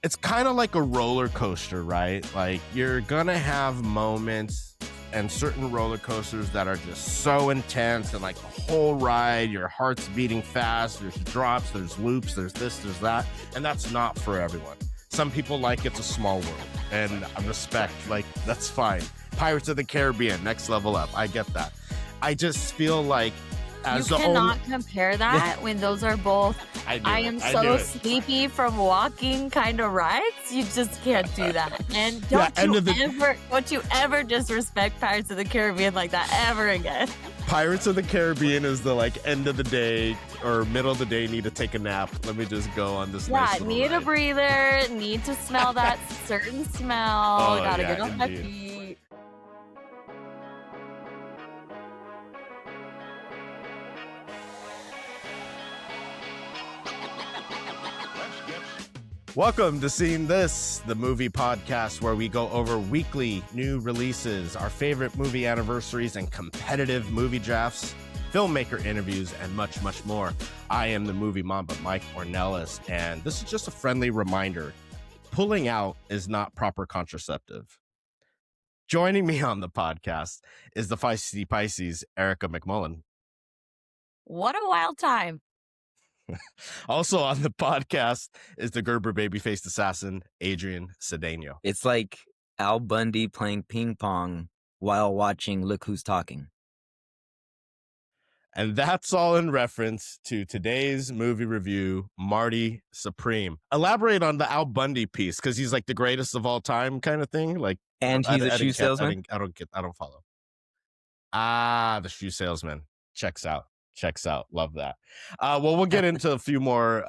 it's kind of like a roller coaster, right? Like you're gonna have moments and certain roller coasters that are just so intense and like the whole ride, your heart's beating fast, there's drops, there's loops, there's this, there's that, and that's not for everyone. Some people like It's a Small World, and I respect, like, that's fine. Pirates of the Caribbean, next level up, I get that. I just feel like as You the cannot compare that when those are both I am so sleepy from walking kind of rides. You just can't do that. And don't you ever disrespect Pirates of the Caribbean like that ever again. Pirates of the Caribbean is the like end of the day or middle of the day, need to take a nap. Let me just go on this nice little need ride. a breather, need to smell that certain smell. Gotta get off my feet. Welcome to Seeing This, the movie podcast where we go over weekly new releases, our favorite movie anniversaries, and competitive movie drafts, filmmaker interviews, and much, much more. I am the movie mamba, Mike Ornelas, and this is just a friendly reminder. Pulling out is not proper contraceptive. Joining me on the podcast is the Feisty Pisces, Erica McMullen. What a wild time. Also on the podcast is the Gerber baby-faced assassin, Adrian Cedeno. It's like Al Bundy playing ping pong while watching Look Who's Talking. And that's all in reference to today's movie review, Marty Supreme. Elaborate on the Al Bundy piece, because he's like the greatest of all time kind of thing. Like, and he's a shoe salesman? I don't follow. Ah, the shoe salesman. Checks out. Love that. Well, we'll get into a few more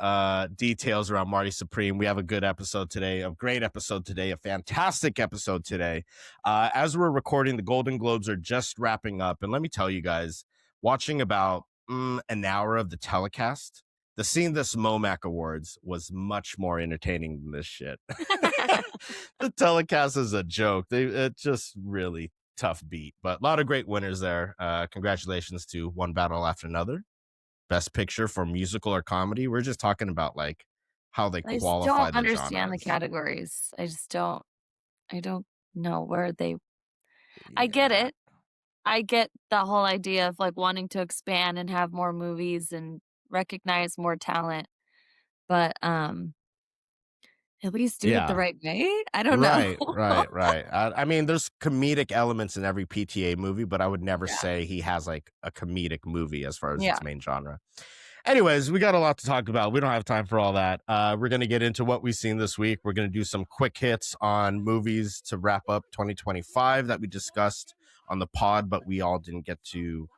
details around Marty Supreme. We have a good episode today, a great episode today, a fantastic episode today. As we're recording, the Golden Globes are just wrapping up. And let me tell you guys, watching about an hour of the telecast, the Seeing This MOMAC Awards was much more entertaining than this shit. The telecast is a joke. It just really tough beat, but a lot of great winners there. Congratulations to One Battle After Another, Best Picture for musical or comedy. We're just talking about like how they qualify. I don't understand the categories. I don't know where they. I get it. I get the whole idea of like wanting to expand and have more movies and recognize more talent, but at least do it the right way. I don't know. Right. I mean, there's comedic elements in every PTA movie, but I would never say he has like a comedic movie as far as its main genre. Anyways, we got a lot to talk about. We don't have time for all that. We're going to get into what we've seen this week. We're going to do some quick hits on movies to wrap up 2025 that we discussed on the pod, but we all didn't get to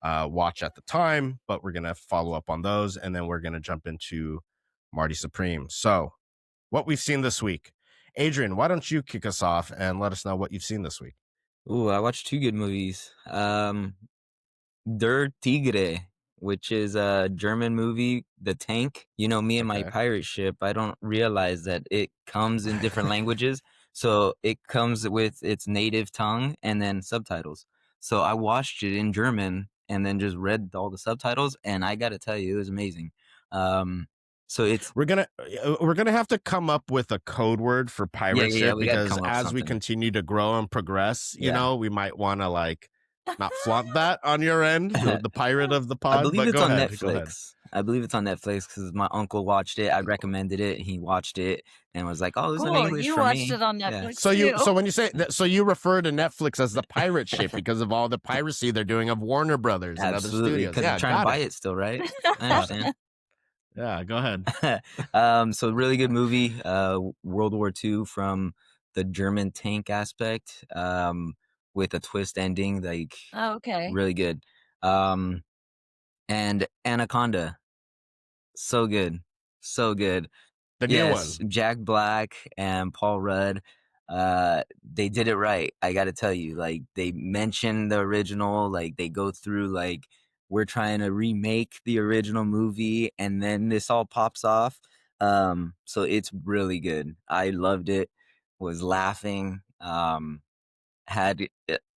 watch at the time. But we're going to follow up on those, and then we're going to jump into Marty Supreme. So, what we've seen this week. Adrian, why don't you kick us off and let us know what you've seen this week? Ooh, I watched two good movies. Der Tigre, which is a German movie, The Tank. You know, me and my pirate ship, I don't realize that it comes in different languages. So it comes with its native tongue and then subtitles. So I watched it in German and then just read all the subtitles, and I got to tell you, it was amazing. So we're gonna have to come up with a code word for pirate ship, because as we continue to grow and progress, you know, we might want to like not flaunt that on your end, the pirate of the pod. I believe it's on Netflix. I believe it's on Netflix because my uncle watched it. I recommended it. He watched it and was like, "Oh, this is in English you for watched me." it on Netflix. So when you say that, so you refer to Netflix as the pirate ship because of all the piracy they're doing of Warner Brothers and other studios. Because they're trying to buy it still, right? I understand. Yeah, go ahead. So really good movie, World War II from the German tank aspect, with a twist ending, like really good. And Anaconda, so good. The new one, Jack Black and Paul Rudd. They did it right. I got to tell you, like they mentioned the original, like they go through like, we're trying to remake the original movie, and then this all pops off. So it's really good. I loved it. Was laughing. Had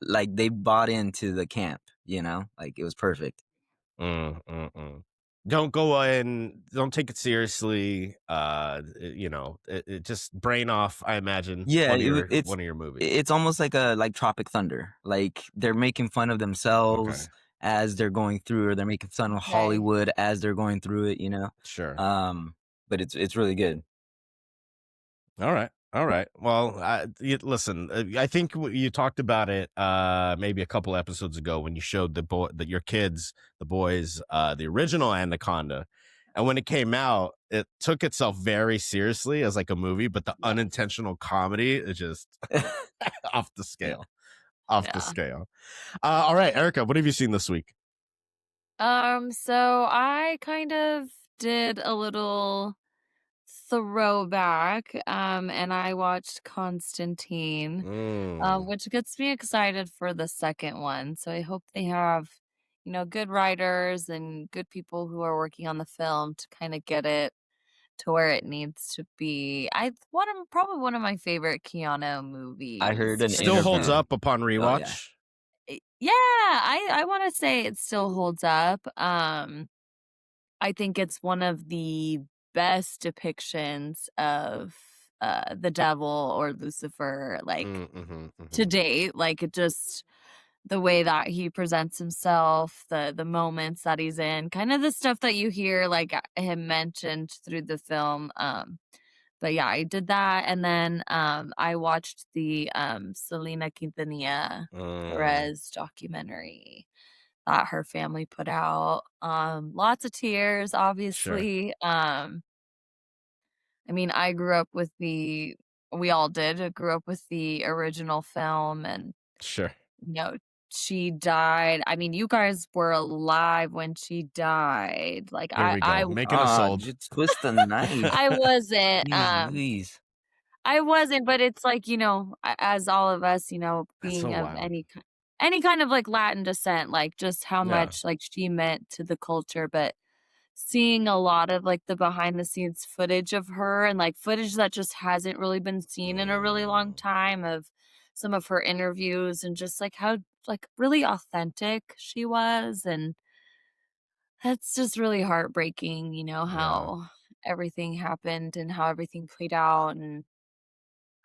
like they bought into the camp, you know, like it was perfect. don't go in, don't take it seriously. It just brain off. I imagine Yeah, one of your movies. it's almost like Tropic Thunder. Like they're making fun of Okay, themselves as they're going through, or they're making fun of Okay. Hollywood as they're going through it. sure. But it's really good. All right. Well, listen. I think you talked about it maybe a couple episodes ago when you showed that your kids, the boys, the original Anaconda, and when it came out, it took itself very seriously as like a movie, but the unintentional comedy is just off the scale. Off the Yeah. scale. All right, Erica, what have you seen this week? So I kind of did a little throwback, and I watched Constantine, Mm, which gets me excited for the second one. So I hope they have, good writers and good people who are working on the film to kind of get it to where it needs to be. Probably one of my favorite Keanu I movies. heard an still holds interview. up upon Oh yeah, rewatch. Yeah, I want to say it still holds up. I think it's one of the best depictions of the devil or Lucifer, like to date. Like it just the way that he presents himself, the moments that he's in, kind of the stuff that you hear like him mentioned through the film. But yeah, I did that, and then I watched the Selena Quintanilla Mm, Perez documentary that her family put out. Lots of tears, sure, obviously. I mean, we all did, grew up with the original film, and, sure. you know, she died. I mean, you guys were alive when she died. Like, Here we go, making us old. just twist the knife. I wasn't, Jeez Louise. I wasn't, but it's like, as all of us, That's so being of wild. any kind of like Latin descent, like just how Yeah. much like she meant to the culture, but seeing a lot of like the behind the scenes footage of her and like footage that just hasn't really been seen in a really long Mm, time of some of her interviews and just like how like really authentic she was, and that's just really heartbreaking, yeah, how everything happened and how everything played out. And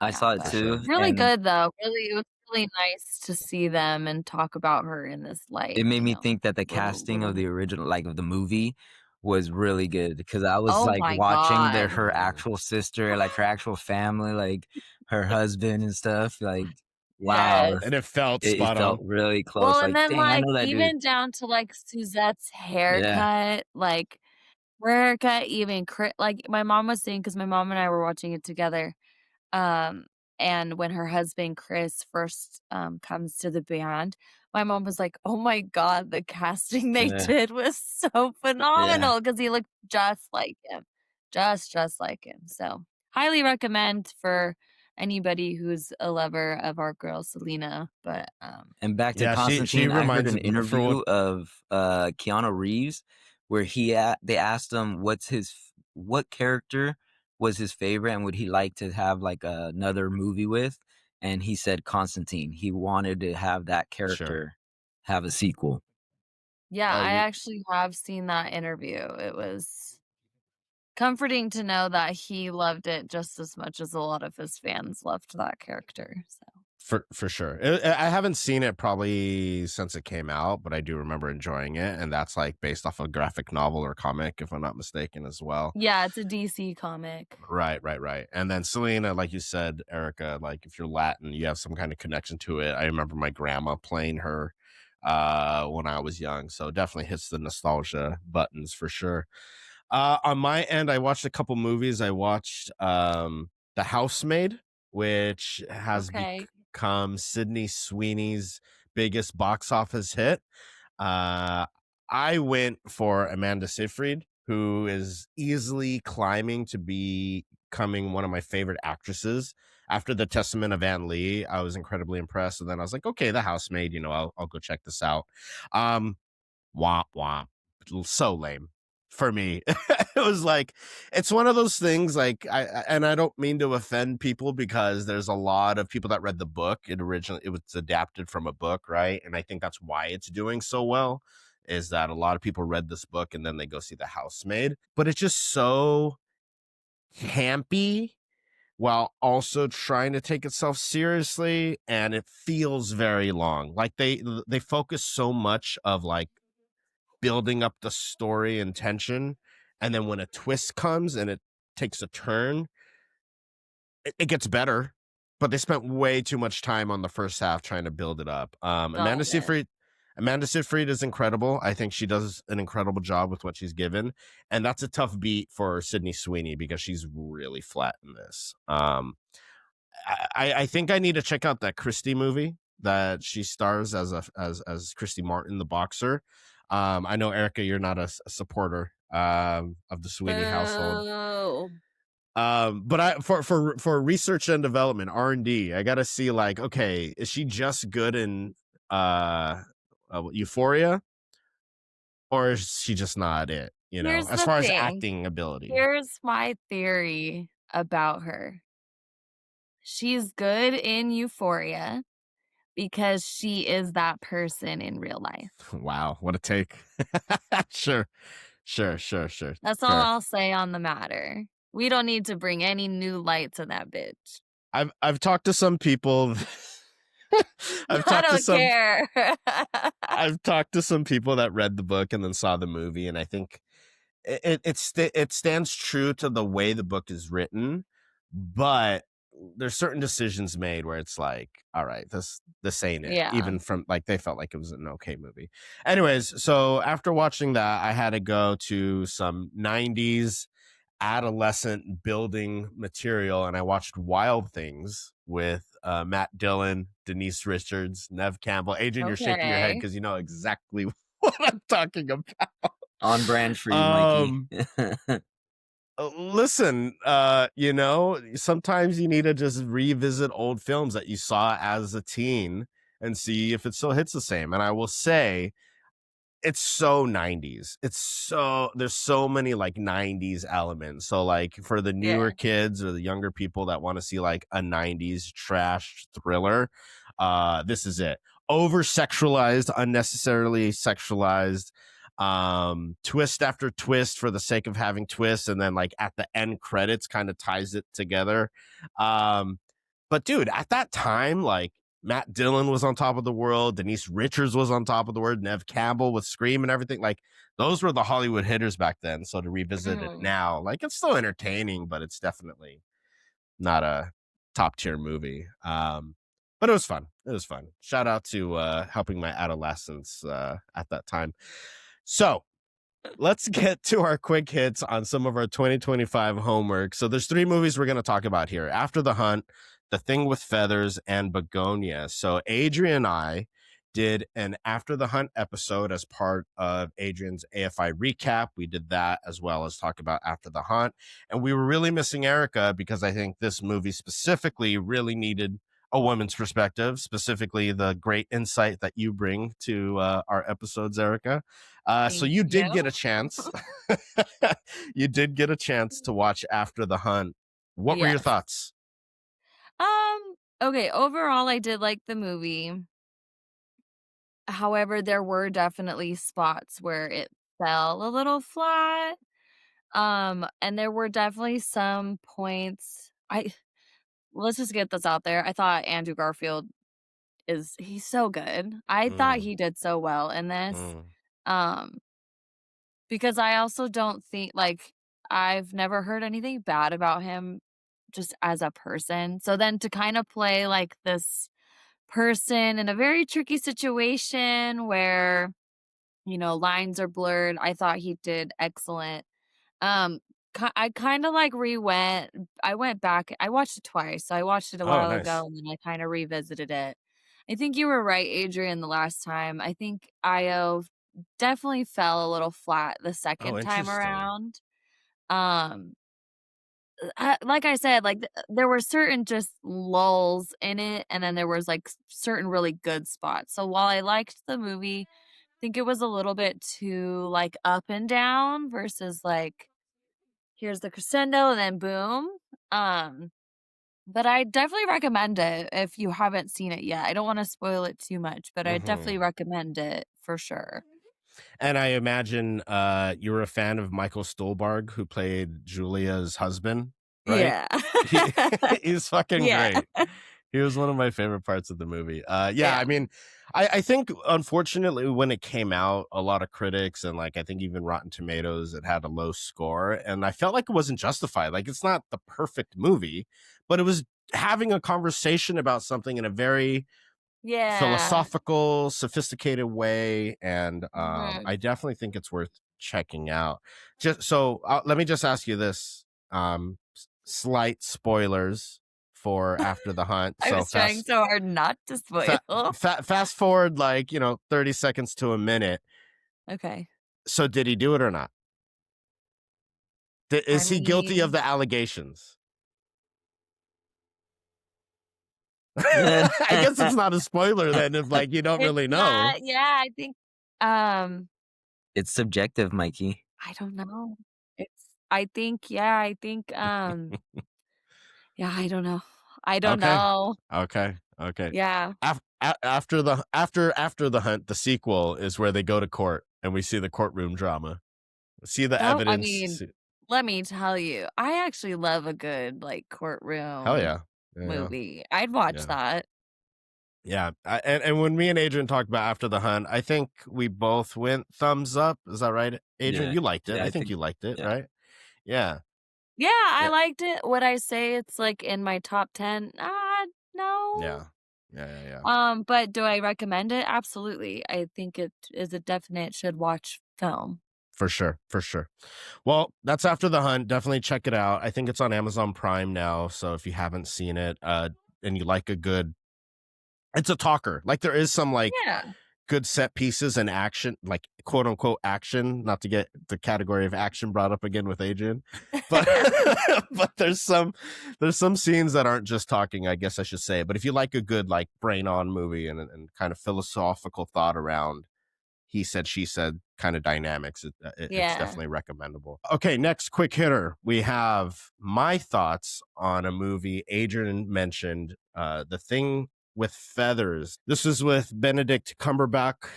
I yeah, saw it for but too, sure. really and good though. It was really nice to see them and talk about her in this light, it made me think that the casting of little the original, like of the movie, was really good because I was Oh like my watching god. her Mm, actual sister, like her actual family, like her husband and stuff. Like, wow, Yes. and it felt it spot felt on. really Well, close. and Like, then, dang, I like, know that dude. even down to, like, Suzette's Yeah, haircut, like, her haircut even like, my mom was saying, because my mom and I were watching it together, um, and when her husband, Chris, first, comes to the band, my mom was like, "Oh my god, the casting they yeah, did was so yeah. phenomenal," because he looked just like him, just like him, so, highly recommend for anybody who's a lover of our girl Selena, but, And back to Yeah, she Constantine, I heard reminds an me for what. interview of Keanu Reeves where they asked him what character was his favorite and would he like to have like another movie with, and he said Constantine. He wanted to have that Sure. character have a sequel. yeah, I You actually have seen that interview. It was comforting to know that he loved it just as much as a lot of his fans loved that character, so for sure. I haven't seen it probably since it came out, but I do remember enjoying it, and that's like based off a graphic novel or comic, if I'm not mistaken, as well. yeah, it's a DC comic. Right. And then Selena, like you said, Erica, like if you're Latin, you have some kind of connection to it. I remember my grandma playing her when I was young, so definitely hits the nostalgia buttons for sure. On my end, I watched a couple movies. I watched The Housemaid, which has Okay. become Sydney Sweeney's biggest box office hit. Uh, I went for Amanda Seyfried, who is easily climbing to becoming one of my favorite actresses. After The Testament of Anne Lee, I was incredibly impressed, and then I was like, okay, The Housemaid, I'll go check this out. Um, Womp womp. So lame for me. It was like, it's one of those things like and I don't mean to offend people because there's a lot of people that read the book. It was adapted from a book, right? And I think that's why it's doing so well. is that a lot of people read this book and then they go see The Housemaid, but it's just so campy while also trying to take itself seriously, and it feels very long. Like they focus so much of like building up the story and tension, and then when a twist comes and it takes a turn, it gets better, but they spent way too much time on the first half trying to build it up. Got it. Amanda Seyfried is incredible. I think she does an incredible job with what she's given, and that's a tough beat for Sydney Sweeney because she's really flat in this. I think I need to check out that Christie movie that she stars as Christy Martin, the boxer. I know, Erica, you're not a supporter of the Sweeney household. Boo. But I for research and development, R&D, I gotta see like, okay, is she just good in Euphoria, or is she just not it? You know, Here's as the far as thing. acting ability. Here's my theory about her. She's good in Euphoria because she is that person in real life. Wow, what a take. Sure. That's all Fair. I'll say on the matter. We don't need to bring any new light to that bitch. I've talked to some people. I don't care. I've talked to some people that read the book and then saw the movie, and I think it stands true to the way the book is written, but there's certain decisions made where it's like, all right, this ain't it. Yeah. Even from like, they felt like it was an okay movie. Anyways, so after watching that, I had to go to some 90s adolescent building material, and I watched Wild Things with Matt Dillon, Denise Richards, Nev Campbell. Adrian, you're shaking your head Okay. because you know exactly what I'm talking about. On brand for you, Mikey. Listen, you know, sometimes you need to just revisit old films that you saw as a teen and see if it still hits the same. And I will say, it's so 90s. There's so many like 90s elements. So like for the newer kids or the younger people that want to see like a 90s trash thriller, this is it. Over sexualized, unnecessarily sexualized, twist after twist for the sake of having twists, and then like at the end credits kind of ties it together. But dude, at that time, like Matt Dillon was on top of the world, Denise Richards was on top of the world, Nev Campbell with Scream and everything. Like those were the Hollywood hitters back then. So to revisit it now, like it's still entertaining, but it's definitely not a top tier movie. But it was fun. Shout out to helping my adolescence at that time. So let's get to our quick hits on some of our 2025 homework. So there's 3 movies we're going to talk about here: After the Hunt, The Thing with Feathers, and Bugonia. So Adrian and I did an After the Hunt episode as part of Adrian's AFI recap. We did that as well as talk about After the Hunt. And we were really missing Erica because I think this movie specifically really needed a woman's perspective, specifically the great insight that you bring to our episodes, Erica. So you did get a chance. You did get a chance to watch After the Hunt. What were your thoughts? Okay, overall I did like the movie. However, there were definitely spots where it fell a little flat. And there were definitely some points. Let's just get this out there. I thought Andrew Garfield he's so good. I thought he did so well in this. Because I also don't think, like, I've never heard anything bad about him just as a person. So then to kind of play like this person in a very tricky situation where, you know, lines are blurred, I thought he did excellent. I kind of like I went back, I watched it twice. So I watched it a while ago and then I kind of revisited it. I think you were right, Adrian, the last time. I think Io definitely fell a little flat the second time around. Like I said, like there were certain just lulls in it, and then there was like certain really good spots. So while I liked the movie, I think it was a little bit too like up and down versus like here's the crescendo and then boom. But I definitely recommend it if you haven't seen it yet. I don't want to spoil it too much, but I definitely recommend it for sure. And I imagine you were a fan of Michael Stuhlbarg, who played Julia's husband, right? Yeah. He, he's fucking Yeah. great. He was one of my favorite parts of the movie. Yeah, Yeah. I mean, I think unfortunately when it came out, a lot of critics and like I think even Rotten Tomatoes, it had a low score, and I felt like it wasn't justified. Like it's not the perfect movie, but it was having a conversation about something in a very Yeah. philosophical, sophisticated way, and Mhm. I definitely think it's worth checking out. Just so let me just ask you this: slight spoilers for After the Hunt. I So was trying so hard not to spoil. fast forward like 30 seconds to a minute. Okay. So did he do it or not? I Is he guilty of mean, the allegations? Yeah. I guess it's not a spoiler then if like you don't it's really know. not. Yeah, I think. It's subjective, Mikey. I don't know. It's. I think. Yeah, I think. Yeah, I don't know. I don't Okay. know. Okay. Yeah. After the hunt, the sequel is where they go to court and we see the courtroom drama. See the Oh, I evidence. mean, let me tell you, I actually love a good like Hell courtroom yeah. movie. I'd watch Yeah. that. Yeah. And when me and Adrian talked about After the Hunt, I think we both went thumbs up. Is that right, Adrian? Yeah. You liked it. Yeah, I think you liked it, yeah. right? Yeah. Yeah, I Yeah. liked it. Would I say it's like in my top 10? No. Yeah. But do I recommend it? Absolutely. I think it is a definite should watch film. For sure. Well, that's After the Hunt. Definitely check it out. I think it's on Amazon Prime now. So if you haven't seen it, and you like it's a talker. Like there is some like Yeah. good set pieces and action, like quote unquote action, not to get the category of action brought up again with Adrian, but but there's some scenes that aren't just talking, I guess I should say. But if you like a good like brain on movie and kind of philosophical thought around he said, she said kind of dynamics, it's Yeah. definitely recommendable. Okay, next quick hitter. We have my thoughts on a movie Adrian mentioned, The Thing with Feathers. This is with Benedict Cumberbatch.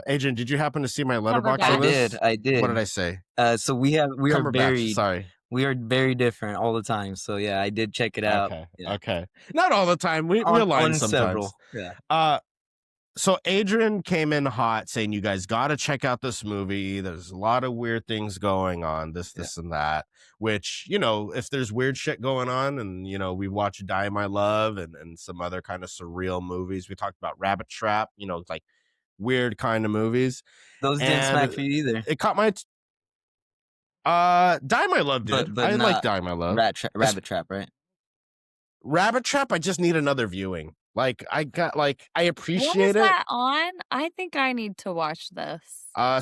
Adrian, did you happen to see my letterbox on this? I did. What did I say? So we are Cumberbatch, sorry. We are very different all the time. So yeah, I did check it out. Okay. Not all the time. We align sometimes. Several. Yeah. So Adrian came in hot saying, you guys got to check out this movie. There's a lot of weird things going on, this and that, which, if there's weird shit going on and, we watch Die My Love and some other kind of surreal movies. We talked about Rabbit Trap, like weird kind of movies. Those didn't smack for you either. It caught my... Die My Love did. But I like Die My Love. Rabbit Trap, right? Rabbit Trap, I just need another viewing. Like I appreciate What is it. that on? I think I need to watch this.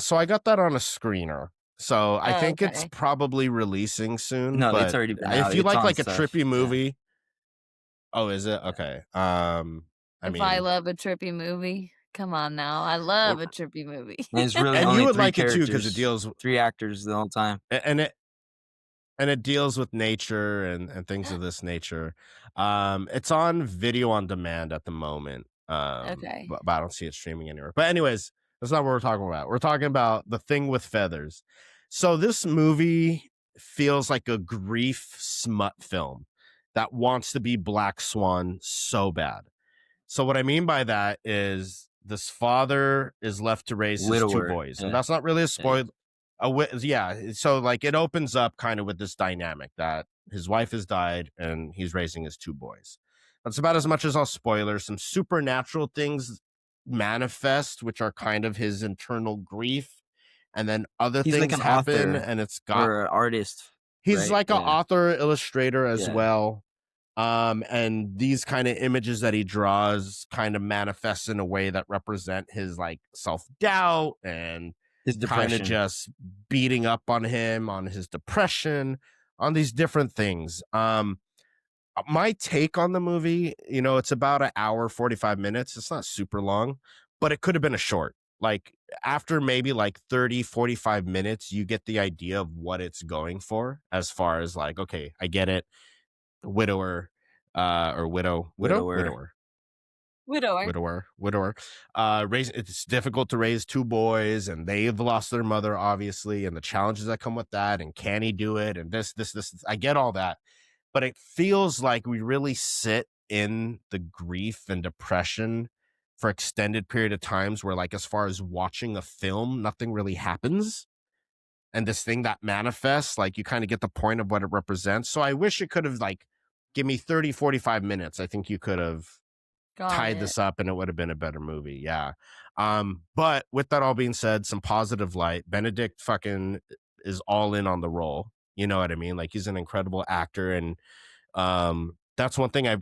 So I got that on a screener. So I think it's okay. probably releasing soon. No, but it's already been out. if you It's on like a stuff. trippy movie. Oh, is it? Okay. I love a trippy movie. Come on now. I love a trippy movie. And it's really and only you would 3 like it too because characters, it deals 3 actors the whole time. and it deals with nature and things of this nature. It's on video on demand at the moment. Okay. But I don't see it streaming anywhere. But anyways, that's not what we're talking about. We're talking about The Thing with Feathers. So this movie feels like a grief smut film that wants to be Black Swan so bad. So what I mean by that is this father is left to raise his 2 boys. And that's not really a spoiler. So like it opens up kind of with this dynamic that his wife has died and he's raising his 2 boys. That's about as much as I'll spoiler. Some supernatural things manifest, which are kind of his internal grief, and then other He's things like an happen, author and it's got or an artist. He's right? like an author, illustrator as Yeah. well. And these kind of images that he draws kind of manifest in a way that represent his like self-doubt and His kind depression. of just beating up on him, on his depression, on these different things. My take on the movie, it's about an hour, 45 minutes. It's not super long, but it could have been a short. Like after maybe like 30, 45 minutes, you get the idea of what it's going for as far as like, okay, I get it. Widower, or widower. Widower. Widower. It's difficult to raise two boys, and they've lost their mother, obviously, and the challenges that come with that. And can he do it? And this. I get all that, but it feels like we really sit in the grief and depression for extended period of times where, like, as far as watching a film, nothing really happens. And this thing that manifests, like, you kind of get the point of what it represents. So I wish it could have, like, give me 30, 45 minutes. I think you could have tied this up and it would have been a better movie. Yeah. But with that all being said, some positive light. Benedict fucking is all in on the role. You know what I mean? Like, he's an incredible actor. And that's one thing I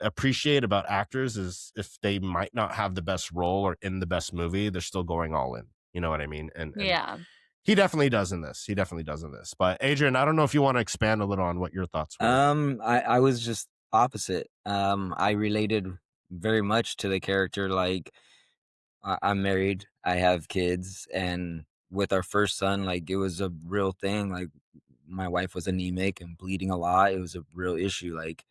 appreciate about actors is if they might not have the best role or in the best movie, they're still going all in. You know what I mean? And Yeah. he definitely does in this. But Adrian, I don't know if you want to expand a little on what your thoughts were. I was just opposite. I related very much to the character. Like, I'm married, I have kids, and with our first son, like, it was a real thing. Like, my wife was anemic and bleeding a lot. It was a real issue. Like,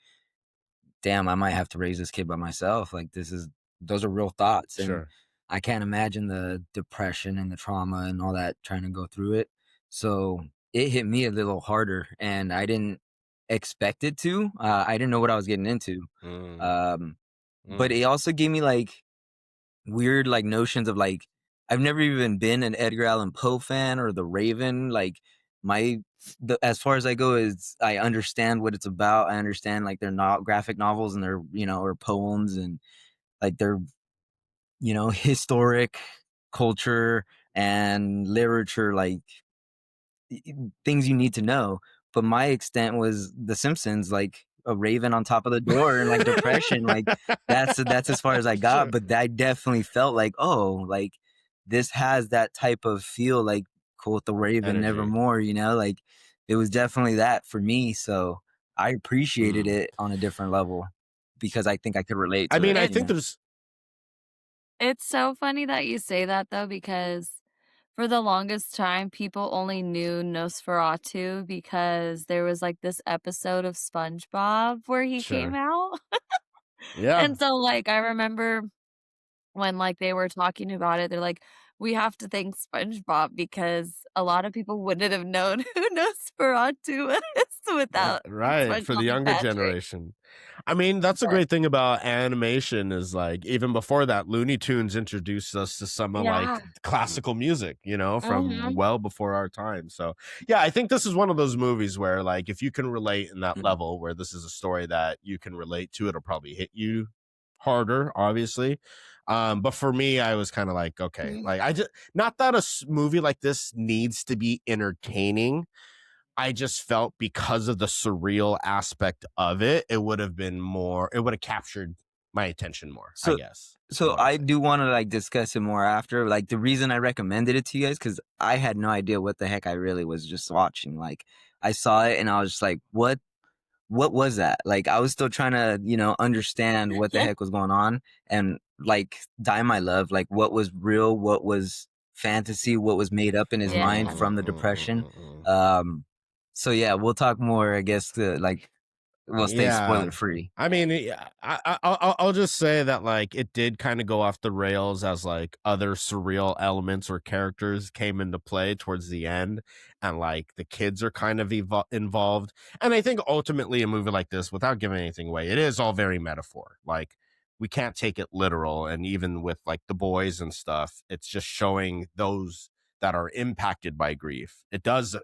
damn, I might have to raise this kid by myself. Like, those are real thoughts. And Sure. I can't imagine the depression and the trauma and all that trying to go through it. So it hit me a little harder, and I didn't expect it to. I didn't know what I was getting into. But it also gave me like weird like notions of like I've never even been an Edgar Allan Poe fan or The Raven. Like as far as I go is I understand what it's about. I understand like they're not graphic novels and they're or poems and like they're historic culture and literature, like things you need to know. But my extent was The Simpsons, like a raven on top of the door and like depression. Like that's as far as I got. Sure. But I definitely felt like, oh, like this has that type of feel, like Quote the Raven, Energy. Nevermore. Like it was definitely that for me. So I appreciated it on a different level because I think I could relate to it. I think there's. It's so funny that you say that though, because for the longest time, people only knew Nosferatu because there was like this episode of SpongeBob where he came out. Yeah. And so like I remember when like they were talking about it, they're like, we have to thank SpongeBob because a lot of people wouldn't have known who Nosferatu is without Right, for the SpongeBob and younger Patrick. generation. I mean, that's a great thing about animation is like even before that, Looney Tunes introduced us to some of like classical music, from well before our time. So yeah, I think this is one of those movies where like if you can relate in that level where this is a story that you can relate to, it'll probably hit you harder, obviously. But for me, I was kind of like, okay, like I just not that a movie like this needs to be entertaining. I just felt because of the surreal aspect of it, it would have captured my attention more, I guess. So I do want to like discuss it more after. Like the reason I recommended it to you guys, because I had no idea what the heck I really was just watching. Like I saw it and I was just like, what was that? Like I was still trying to, understand what the heck was going on. And like Die My Love, like what was real, what was fantasy, what was made up in his mind from the depression. So yeah, we'll talk more, I guess, we'll stay spoiler free. I mean, I'll just say that like it did kind of go off the rails as like other surreal elements or characters came into play towards the end, and like the kids are kind of involved. And I think ultimately a movie like this, without giving anything away, it is all very metaphor. Like we can't take it literal, and even with like the boys and stuff, it's just showing those that are impacted by grief. It does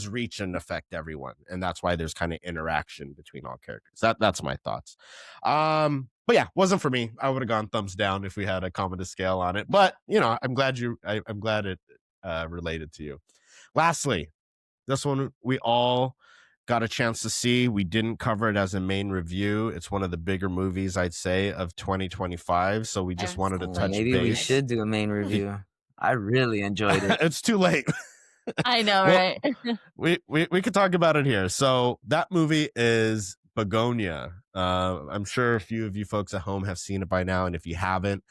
reach and affect everyone, and that's why there's kind of interaction between all characters. That's my thoughts. But yeah, wasn't for me. I would have gone thumbs down if we had a Commodus Scale on it. But I'm glad it related to you. Lastly, this one we all got a chance to see. We didn't cover it as a main review. It's one of the bigger movies, I'd say, of 2025. So we just wanted to touch maybe base. We should do a main review. I really enjoyed it. It's too late. I know, right? we could talk about it here. So that movie is Bugonia. I'm sure a few of you folks at home have seen it by now, and if you haven't,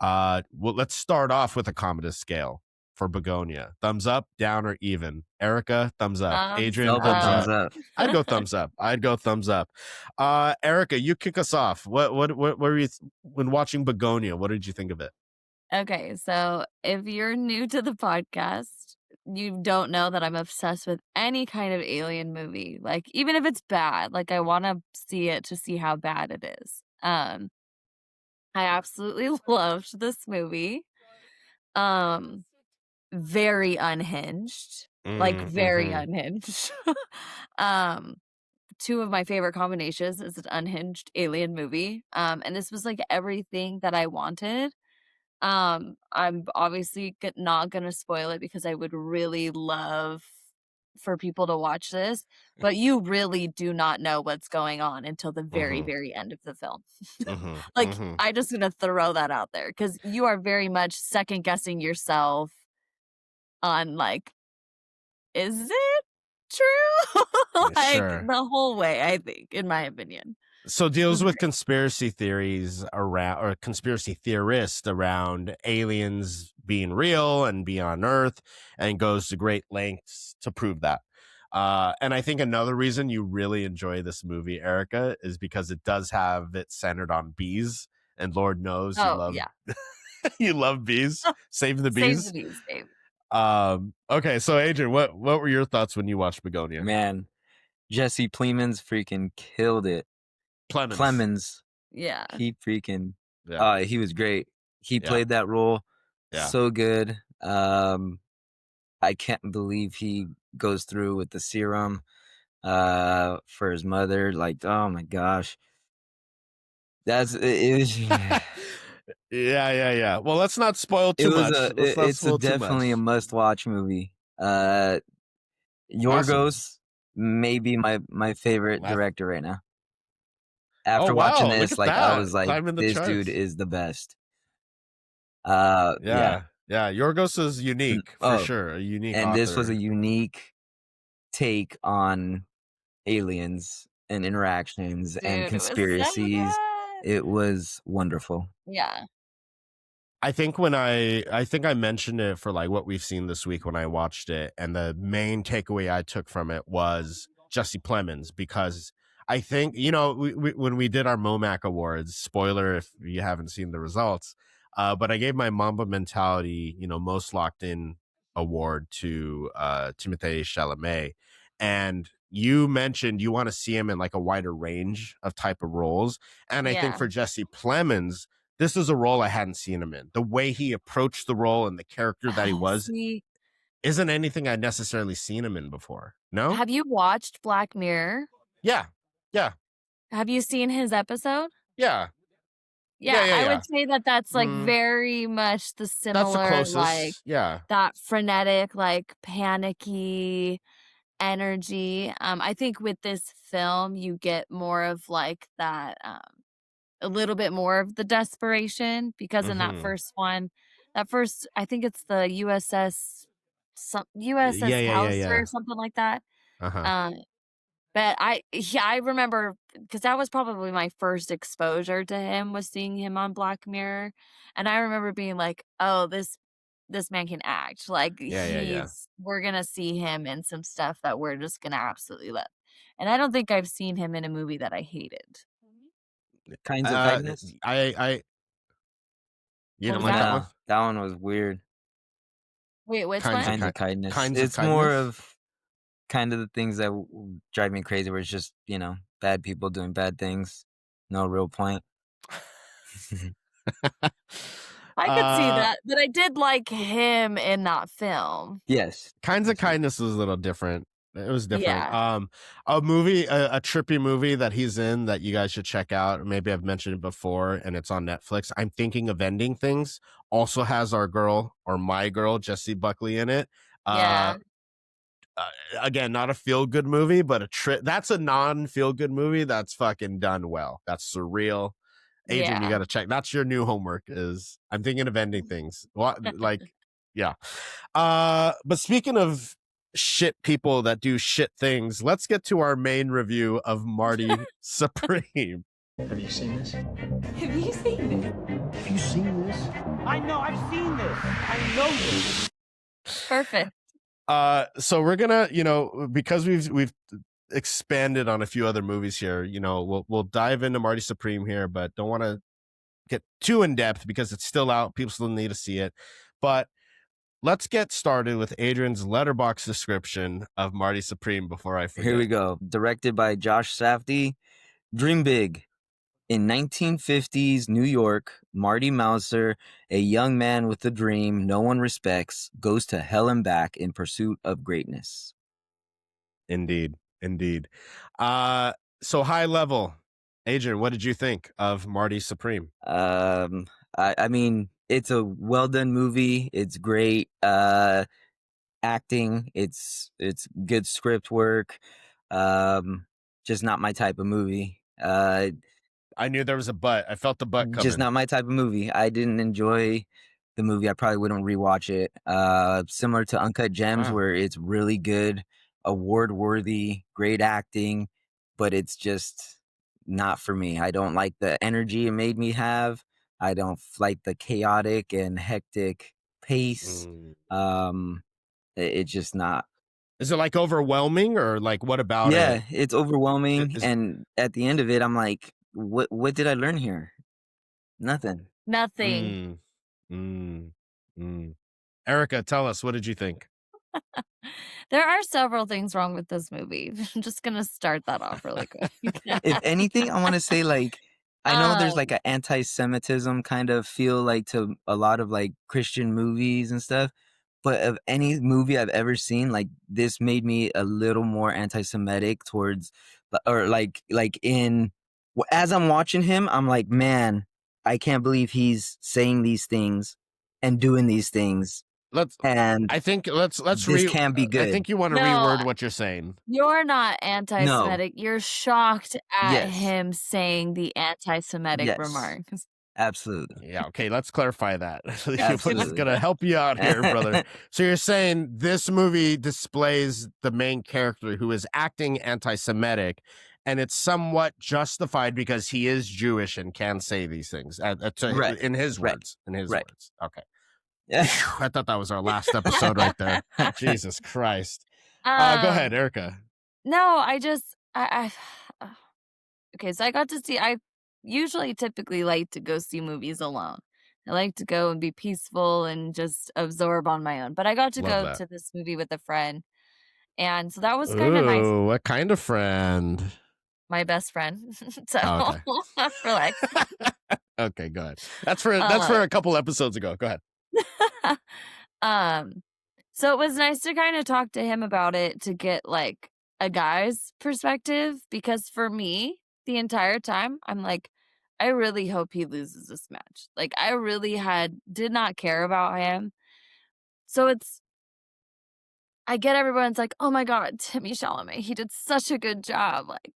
well, let's start off with a Commodus Scale for Bugonia? Thumbs up, down, or even? Erica, thumbs up. Adrian, Double thumbs thumbs up. up. I'd go thumbs up. I'd go thumbs up. Erica, you kick us off. What were you when watching Bugonia? What did you think of it? Okay, so if you're new to the podcast, you don't know that I'm obsessed with any kind of alien movie. Like, even if it's bad, like I want to see it to see how bad it is. I absolutely loved this movie. Very unhinged. Like very unhinged. um Two of my favorite combinations is an unhinged alien movie. And this was like everything that I wanted. I'm obviously not gonna spoil it because I would really love for people to watch this, but you really do not know what's going on until the very, very end of the film. Like, I just gonna throw that out there because you are very much second guessing yourself on like, is it true? Like Sure. the whole way, I think, in my opinion. So deals with conspiracy theories around, or conspiracy theorists around aliens being real and being on Earth, and goes to great lengths to prove that. And I think another reason you really enjoy this movie, Erica, is because it does have it centered on bees, and Lord knows you love you love bees. Save the bees. Save the bees, babe. Okay, so Adrian, what were your thoughts when you watched Bugonia? Man, Jesse Plemons freaking killed it. Plemons. Yeah. He freaking Yeah. he was great. He played that role so good. I can't believe he goes through with the serum for his mother. Like, oh my gosh. It was Yeah. Well, let's not spoil too much. It's definitely a must-watch movie. Yorgos, maybe my favorite director right now. After watching this, like I was like, this dude is the best. Yeah. Yorgos is unique for sure. A unique and author. This was a unique take on aliens and interactions and conspiracies. It was wonderful. Yeah. I think I mentioned it for like what we've seen this week when I watched it, and the main takeaway I took from it was Jesse Plemons, because I think, we when we did our MOMAC Awards, spoiler if you haven't seen the results, but I gave my Mamba Mentality, most locked in award to Timothée Chalamet, and you mentioned you want to see him in like a wider range of type of roles, and I think for Jesse Plemons, this is a role I hadn't seen him in. The way he approached the role and the character that he was isn't anything I'd necessarily seen him in before. No? Have you watched Black Mirror? Yeah. Have you seen his episode? Yeah. I would say that's like very much the similar, that's the closest. like that frenetic, like panicky energy. I think with this film, you get more of like that, a little bit more of the desperation, because in that first one, I think it's the USS House or something like that. But I remember, because that was probably my first exposure to him, was seeing him on Black Mirror, and I remember being like, oh, this man can act. Like we're gonna see him in some stuff that we're just gonna absolutely love. And I don't think I've seen him in a movie that I hated. Kinds of Kindness. You don't like that one? That one was weird. Wait, which Kinds one? of Kindness. Kinds it's of more Kindness? of kind of the things that drive me crazy, where it's just bad people doing bad things, no real point. I could see that, but I did like him in that film. Yes. Kinds of Kindness was a little different. It was different. Yeah. A movie, a trippy movie that he's in that you guys should check out. Maybe I've mentioned it before, and it's on Netflix. I'm Thinking of Ending Things. Also has our girl, or my girl, Jessie Buckley in it. Again, not a feel-good movie, but that's a non-feel-good movie that's fucking done well. That's surreal. Adrian, you got to check. That's your new homework, is I'm Thinking of Ending Things. But speaking of shit people that do shit things, let's get to our main review of Marty Supreme. Have you seen this? Have you seen this? Have you seen this? I know, I've seen this. I know this. Perfect. So we're gonna, because we've expanded on a few other movies here, we'll dive into Marty Supreme here, but don't want to get too in depth because it's still out. People still need to see it. But let's get started with Adrian's letterbox description of Marty Supreme before I forget. Here we go. Directed by Josh Safdie. Dream big. In 1950s New York, Marty Mouser, a young man with a dream no one respects, goes to hell and back in pursuit of greatness. Indeed. So high level, Adrian, what did you think of Marty Supreme? I mean, it's a well done movie. It's great acting. It's good script work. Just not my type of movie. I knew there was a but. I felt the but coming. Just not my type of movie. I didn't enjoy the movie. I probably wouldn't rewatch it. Similar to Uncut Gems, where it's really good, award worthy, great acting, but it's just not for me. I don't like the energy it made me have. I don't like the chaotic and hectic pace. It's just not. Is it like overwhelming, or like what about it? Yeah, it's overwhelming. And at the end of it, I'm like, what did I learn here? Nothing. Erica, tell us, what did you think? There are several things wrong with this movie. I'm just gonna start that off really quick. If anything, I want to say, like, I know there's like an anti-Semitism kind of feel like to a lot of like Christian movies and stuff, but of any movie I've ever seen, like this made me a little more anti-Semitic towards, or like in, as I'm watching him, I'm like, man, I can't believe he's saying these things and doing these things. Let's this can't be good. I think you want to reword what you're saying. You're not anti-Semitic. No. You're shocked at him saying the anti-Semitic remarks. Absolutely. Yeah. Okay. Let's clarify that. It's gonna help you out here, brother. So you're saying this movie displays the main character who is acting anti-Semitic, and it's somewhat justified because he is Jewish and can say these things in his words. In his words. Okay. I thought that was our last episode right there. Jesus Christ. Go ahead, Erica. No, okay, so I got to see, I typically like to go see movies alone. I like to go and be peaceful and just absorb on my own. But I got to go to this movie with a friend. And so that was kind of nice. What kind of friend? My best friend. So relax. Okay, go ahead. That's for a couple episodes ago. Go ahead. So it was nice to kind of talk to him about it, to get like a guy's perspective, because for me, the entire time, I'm like, I really hope he loses this match. Like, I really did not care about him. So I get everyone's like, oh my God, Timothée Chalamet, he did such a good job. Like,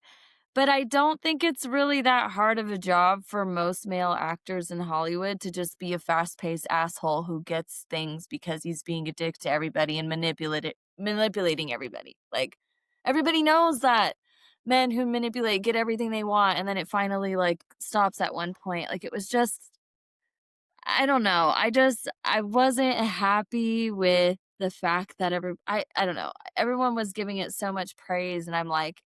but I don't think it's really that hard of a job for most male actors in Hollywood to just be a fast-paced asshole who gets things because he's being a dick to everybody and manipulating everybody. Like, everybody knows that men who manipulate get everything they want, and then it finally like stops at one point. Like, it was just, I don't know. I wasn't happy with the fact that I don't know. Everyone was giving it so much praise, and I'm like,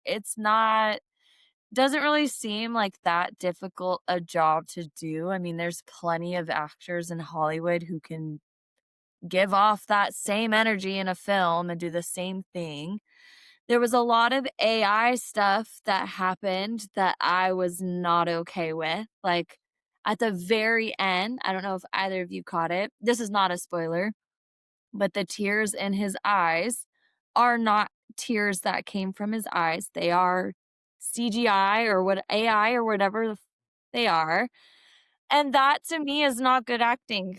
doesn't really seem like that difficult a job to do. I mean, there's plenty of actors in Hollywood who can give off that same energy in a film and do the same thing. There was a lot of AI stuff that happened that I was not okay with. Like, at the very end, I don't know if either of you caught it. This is not a spoiler, but the tears in his eyes are not tears that came from his eyes. They are CGI or AI or whatever they are. And that to me is not good acting.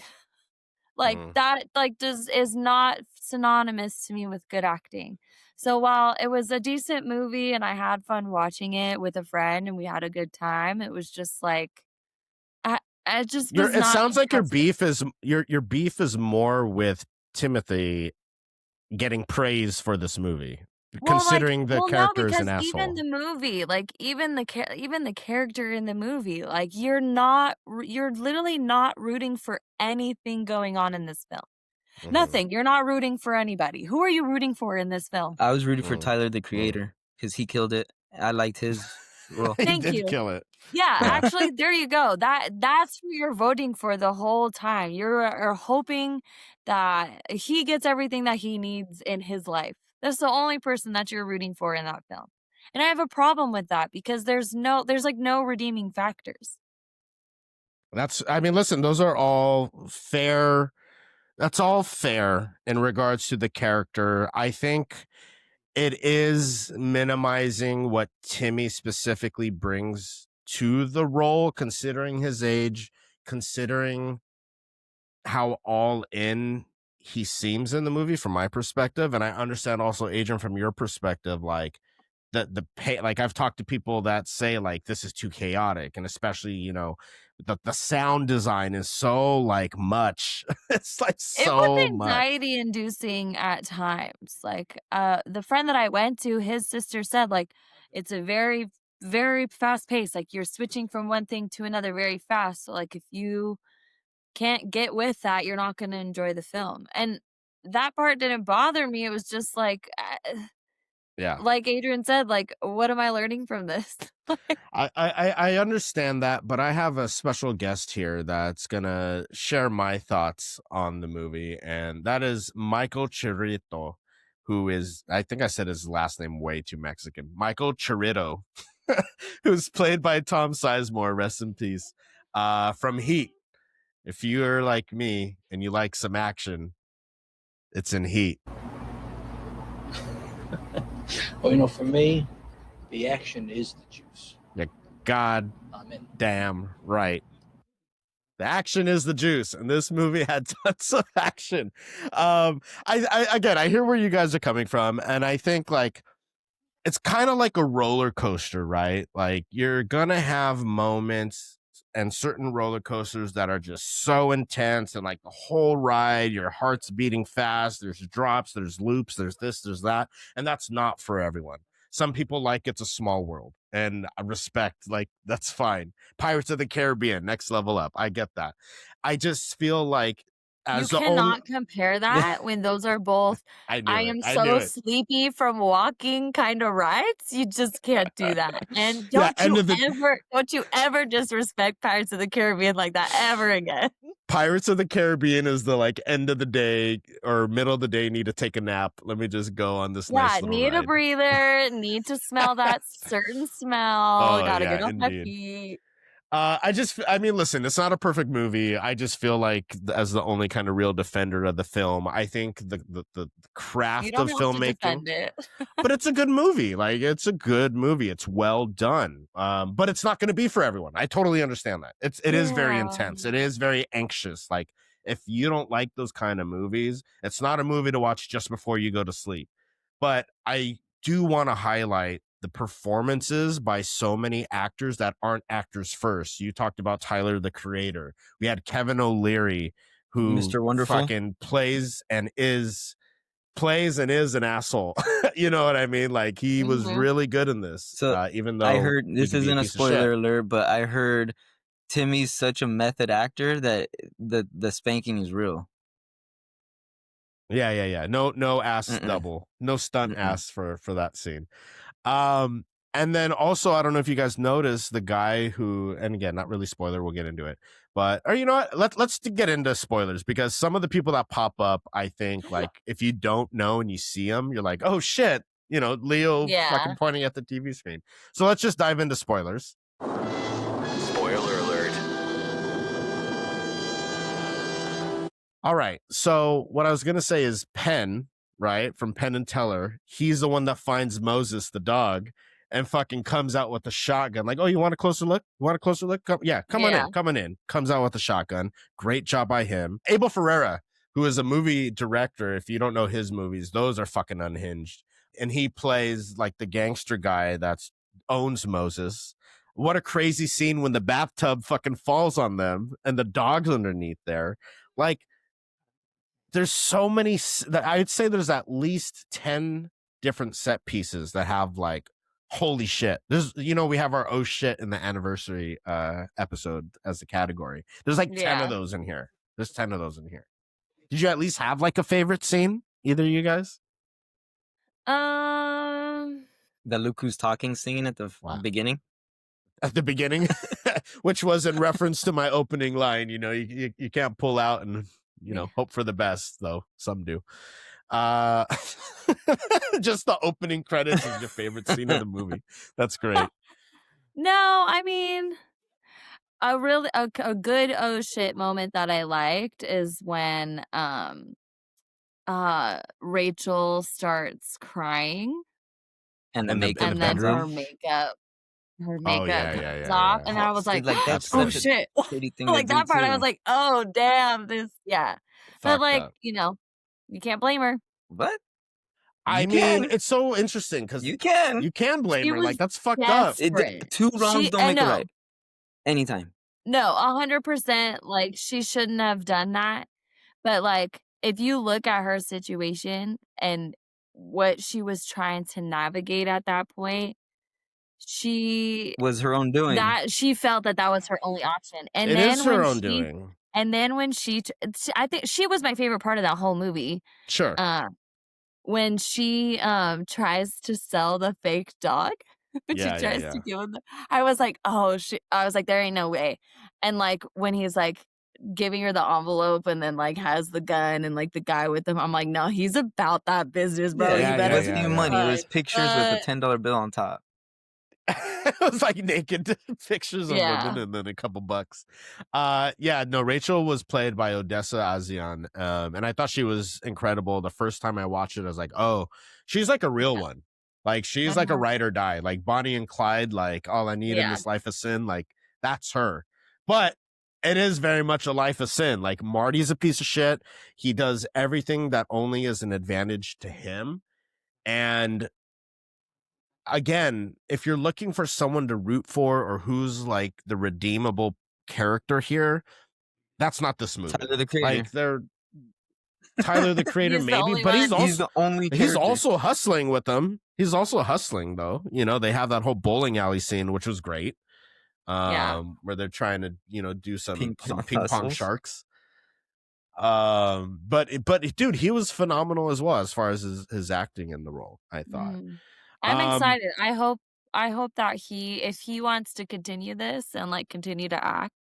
Like that is not synonymous to me with good acting. So while it was a decent movie and I had fun watching it with a friend and we had a good time, it was just like I just was it not sounds like impressed. your beef is more with Timothy getting praise for this movie. Considering the character is an asshole. Even the movie, like even the character in the movie, like you're literally not rooting for anything going on in this film. Nothing. You're not rooting for anybody. Who are you rooting for in this film? I was rooting for Tyler, the Creator, because he killed it. I liked his role. He Thank did you. kill it. Yeah, actually, there you go. That's who you're voting for the whole time. You're hoping that he gets everything that he needs in his life. That's the only person that you're rooting for in that film. And I have a problem with that because there's like no redeeming factors. I mean, listen, those are all fair. That's all fair in regards to the character. I think it is minimizing what Timmy specifically brings to the role, considering his age, considering how all in he seems in the movie from my perspective. And I understand also, Adrian, from your perspective, like the pay, like I've talked to people that say like this is too chaotic, and especially, you know, the sound design is so like much. It's like It was so much. anxiety inducing at times. Like the friend that I went to, his sister said like it's a very, very fast pace. Like you're switching from one thing to another very fast. So like if you can't get with that, you're not going to enjoy the film. And that part didn't bother me. It was just like Yeah. like Adrian said, like, what am I learning from this? I understand that, but I have a special guest here that's gonna share my thoughts on the movie, and that is Michael Chirito, who is, I think I said his last name way too Mexican. Michael Chirito, who's played by Tom Sizemore, rest in peace, from Heat. If you're like me and you like some action, it's in Heat. Well, you know, for me, the action is the juice. Yeah, God damn right. The action is the juice, and this movie had tons of action. I hear where you guys are coming from, and I think like it's kind of like a roller coaster, right? Like you're gonna have moments and certain roller coasters that are just so intense, and like the whole ride, your heart's beating fast. There's drops, there's loops, there's this, there's that, and that's not for everyone. Some people like It's a Small World, and I respect, like, that's fine. Pirates of the Caribbean, next level up. I get that. I just feel like You cannot compare that when those are both I am so sleepy from walking kind of rides. You just can't do that. And don't you ever disrespect Pirates of the Caribbean like that ever again. Pirates of the Caribbean is the like end of the day or middle of the day, need to take a nap. Let me just go on this nice little need ride. a breather, need to smell that certain smell, gotta get off my feet. I mean, listen, it's not a perfect movie. I just feel like as the only kind of real defender of the film, I think the craft of filmmaking, but it's a good movie. Like, it's a good movie. It's well done. But it's not going to be for everyone. I totally understand that. It is very intense. It is very anxious. Like, if you don't like those kind of movies, it's not a movie to watch just before you go to sleep. But I do want to highlight the performances by so many actors that aren't actors first. You talked about Tyler, the Creator. We had Kevin O'Leary, who Mr. Wonderful fucking plays and is an asshole. You know what I mean? Like, he was really good in this. So even though I heard, this isn't a spoiler alert, but I heard Timmy's such a method actor that the spanking is real. Yeah. No ass double. No stunt ass for that scene. And then also, I don't know if you guys noticed the guy who, and again, not really spoiler, we'll get into it, but, or you know what, let's get into spoilers, because some of the people that pop up, I think, like, if you don't know and you see them, you're like, oh shit, you know, Leo fucking pointing at the TV screen. So let's just dive into spoilers. Spoiler alert. All right. So what I was going to say is Penn, right, from Penn and Teller, he's the one that finds Moses, the dog, and fucking comes out with a shotgun. Like, oh, you want a closer look? Come on in. Comes out with a shotgun. Great job by him. Abel Ferreira, who is a movie director. If you don't know his movies, those are fucking unhinged. And he plays like the gangster guy that owns Moses. What a crazy scene when the bathtub fucking falls on them and the dog's underneath there. Like, there's so many that I'd say there's at least 10 different set pieces that have like, holy shit. There's, you know, we have our oh shit in the anniversary episode as the category. There's like 10 of those in here. There's 10 of those in here. Did you at least have like a favorite scene? Either of you guys? Um, The Luke who's talking scene at the Wow. beginning. At the beginning, which was in reference to my opening line. You know, you can't pull out and, you know, hope for the best, though some do. Just the opening credits is your favorite scene of the movie. That's great. no, I mean, a good oh shit moment that I liked is when Rachel starts crying And the In the makeup and then bedroom? her makeup Oh, yeah, comes yeah, yeah, off, yeah. and I was see, like, like That's that's oh great. such a shit. shitty thing Like to do that part I was too. like, oh damn, this yeah. But Fucked like, up. you know, you can't blame her. What? I You mean, can. it's so interesting because You can. you can blame She her. was Like, that's fucked up. desperate. Two wrongs don't make a no, right. Anytime. no, 100%. Like she shouldn't have done that. But like, if you look at her situation and what she was trying to navigate at that point, she Was her own doing. she felt that was her only option. And It then is her when own she doing. and then when I think she was my favorite part of that whole movie. Sure. When she tries to sell the fake dog, when Yeah, she yeah, tries yeah. to give him I was like, oh shit. I was like, there ain't no way. And like when he's like giving her the envelope and then like has the gun and like the guy with him, I'm like, no, he's about that business, bro. Yeah, You Yeah, better it wasn't yeah, even yeah. money. It was run. pictures with a $10 bill on top. It was like naked pictures of Yeah. women and then a couple bucks. Yeah, no, Rachel was played by Odessa Azion. And I thought she was incredible. The first time I watched it, I was like, oh, she's like a real one. Like she's like a ride or die. Like Bonnie and Clyde, like all I need in this life of sin, like that's her. But it is very much a life of sin. Like Marty's a piece of shit. He does everything that only is an advantage to him. And again, if you're looking for someone to root for or who's like the redeemable character here, that's not this movie. Tyler, the Creator. Like they're Tyler the Creator, He's the maybe, only but he's one. He's also the only character. he's also hustling with them. He's also hustling though. You know, they have that whole bowling alley scene, which was great. Where they're trying to, you know, do some Ping ping pong pong hustles. sharks. But dude, he was phenomenal as well as far as his acting in the role, I thought. I'm excited. I hope that if he wants to continue this and like continue to act,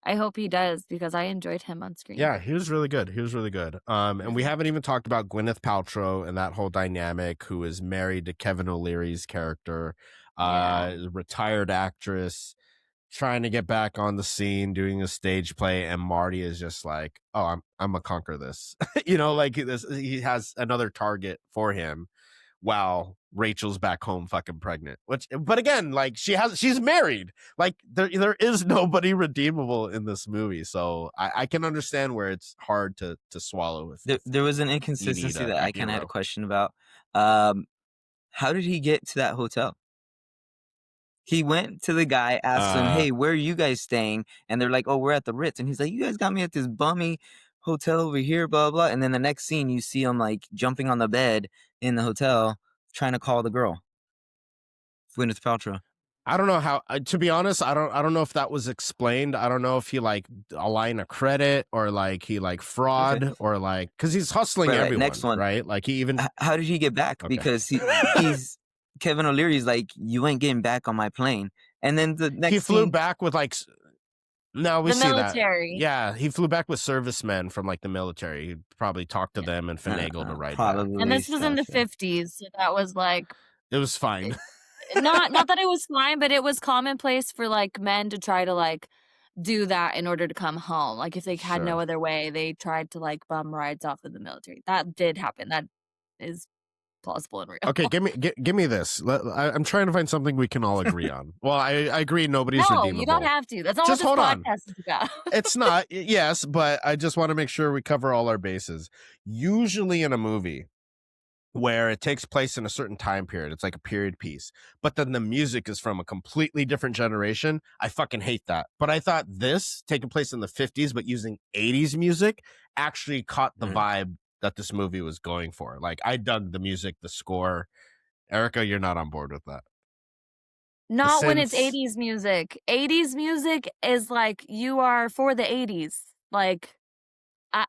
I hope he does because I enjoyed him on screen. Yeah, he was really good. He was really good. And we haven't even talked about Gwyneth Paltrow and that whole dynamic, who is married to Kevin O'Leary's character, retired actress, trying to get back on the scene, doing a stage play, and Marty is just like, "Oh, I'm gonna conquer this," you know, like this. He has another target for him, while Rachel's back home fucking pregnant. But again, like she's married. Like there is nobody redeemable in this movie, so I can understand where it's hard to swallow. There was an inconsistency that I kind of had a question about. How did he get to that hotel? He went to the guy, asked him, "Hey, where are you guys staying?" And they're like, "Oh, we're at the Ritz." And he's like, "You guys got me at this bummy hotel over here, blah blah." And then the next scene, you see him like jumping on the bed in the hotel, trying to call the girl, Gwyneth Paltrow. I don't know how. To be honest, I don't know if that was explained. I don't know if he like a line of credit or like he like fraud or like because he's hustling everyone. Next one, right? Like he even. How did he get back? Okay. Because he's Kevin O'Leary's like, "You ain't getting back on my plane." And then the next he flew scene, back with like. No, we the see military. that. Yeah, he flew back with servicemen from like the military. He probably talked to them and finagled to ride back. And this was in the 50s, so that was like it was fine. not that it was fine, but it was commonplace for like men to try to like do that in order to come home. Like if they had no other way, they tried to like bum rides off of the military. That did happen. That is plausible and real. Okay, give me this. I'm trying to find something we can all agree on. Well, I agree nobody's redeemable. You don't have to. That's not Just what this hold podcast is about. It's not. Yes, but I just want to make sure we cover all our bases. Usually in a movie where it takes place in a certain time period, it's like a period piece, but then the music is from a completely different generation. I fucking hate that. But I thought this, taking place in the 50s but using 80s music, actually caught the vibe that this movie was going for. Like I dug the music, the score. Erica, you're not on board with that. Not when it's 80s music. 80s music is like you are for the 80s. Like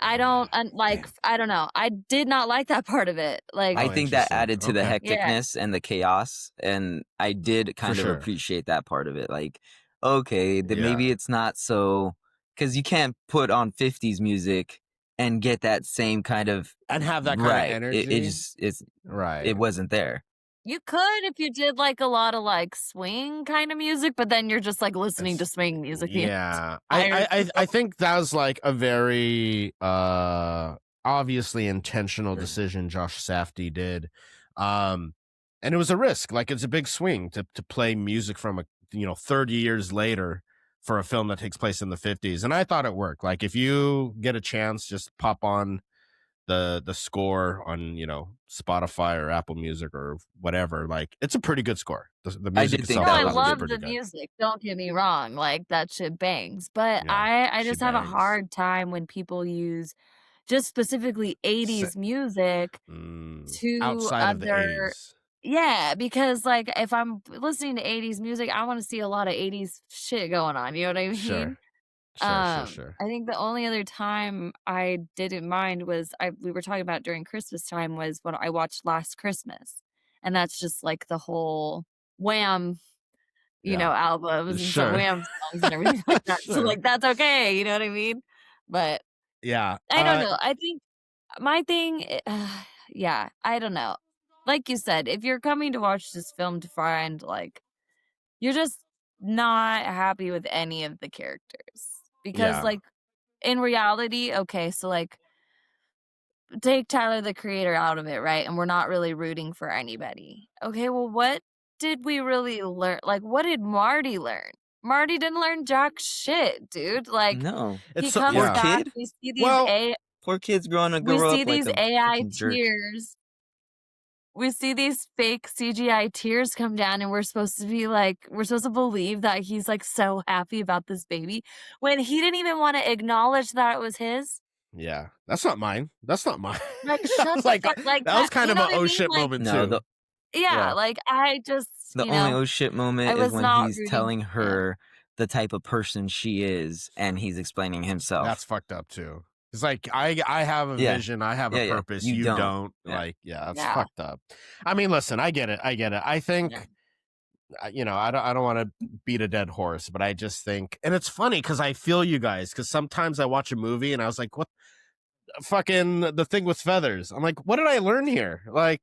I don't like. I don't know. I did not like that part of it. Like, I think that interesting. added to the Okay. yeah, hecticness and the chaos, and I did kind of sure. appreciate that part of it. Like, okay, then maybe Yeah. it's not so, because you can't put on 50s music and get that same kind of And have that kind of right. energy. It Right. wasn't there. you could if you did like a lot of like swing kind of music, but then you're just like listening to swing music. the Yeah. entire I think that was like a very obviously intentional decision Josh Safdie did. And it was a risk. Like, it's a big swing to play music from 30 years later for a film that takes place in the 50s. And I thought it worked. Like, if you get a chance, just pop on the score on Spotify or Apple Music or whatever. Like, it's a pretty good score. The I music did think itself No, that I was was love pretty the good. music. Don't get me wrong. Like, that shit bangs. But Yeah, I she just have a bangs. hard time when people use just specifically 80s music to Outside of the other. 80s. Yeah, because like if I'm listening to 80s music, I want to see a lot of 80s shit going on. You know what I mean? Sure. I think the only other time I didn't mind was we were talking about during Christmas time was when I watched Last Christmas. And that's just like the whole Wham, Yeah. albums and some Sure. Wham songs and everything like that. So Sure. like that's okay, you know what I mean? But Yeah. I don't know. I think my thing yeah, I don't know. Like you said, if you're coming to watch this film to find like you're just not happy with any of the characters. Because Yeah. like in reality, okay, so like take Tyler the Creator out of it, right? And we're not really rooting for anybody. Okay, well, what did we really learn? Like, what did Marty learn? Marty didn't learn jack shit, dude. Like, No, he It's so, comes poor yeah. back. kid. We see these Well, Poor kid's growing to we grow see up like these a AI freaking jerk. tears. We see these fake CGI tears come down, and we're supposed to be like, we're supposed to believe that he's like so happy about this baby when he didn't even want to acknowledge that it was his. yeah. That's not mine. That's not mine. Like, That shut was the like fuck, like that was kind you of know an what I oh mean? shit Like, moment No, too. yeah, like I just, the you only know, oh shit I moment is was when not he's rooting. telling Yeah. her the type of person she is, and he's explaining himself. That's fucked up too. It's like I have a Yeah. vision, I have a Yeah, yeah. purpose, You you don't. don't. Yeah. Like, yeah, that's Yeah. fucked up. I mean, listen, I get it. I think I don't want to beat a dead horse, but I just think, and it's funny because I feel you guys, because sometimes I watch a movie and I was like, what fucking The Thing with Feathers? I'm like, what did I learn here? Like,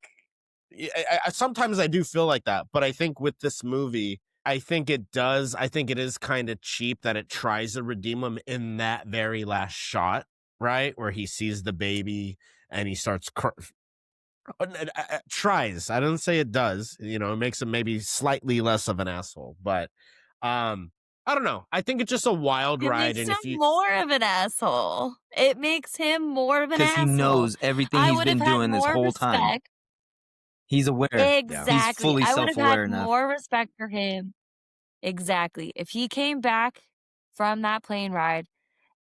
sometimes I do feel like that, but I think with this movie, I think it is kind of cheap that it tries to redeem him in that very last shot, right? Where he sees the baby and he starts tries. I don't say it does, it makes him maybe slightly less of an asshole, but I don't know. I think it's just a wild It ride. makes And him if you, more of an asshole. It makes him more of an Because asshole. he knows everything I he's would been have had doing this more whole time. respect. He's aware. Exactly. He's fully I would have self-aware had enough. more respect for him. Exactly. If he came back from that plane ride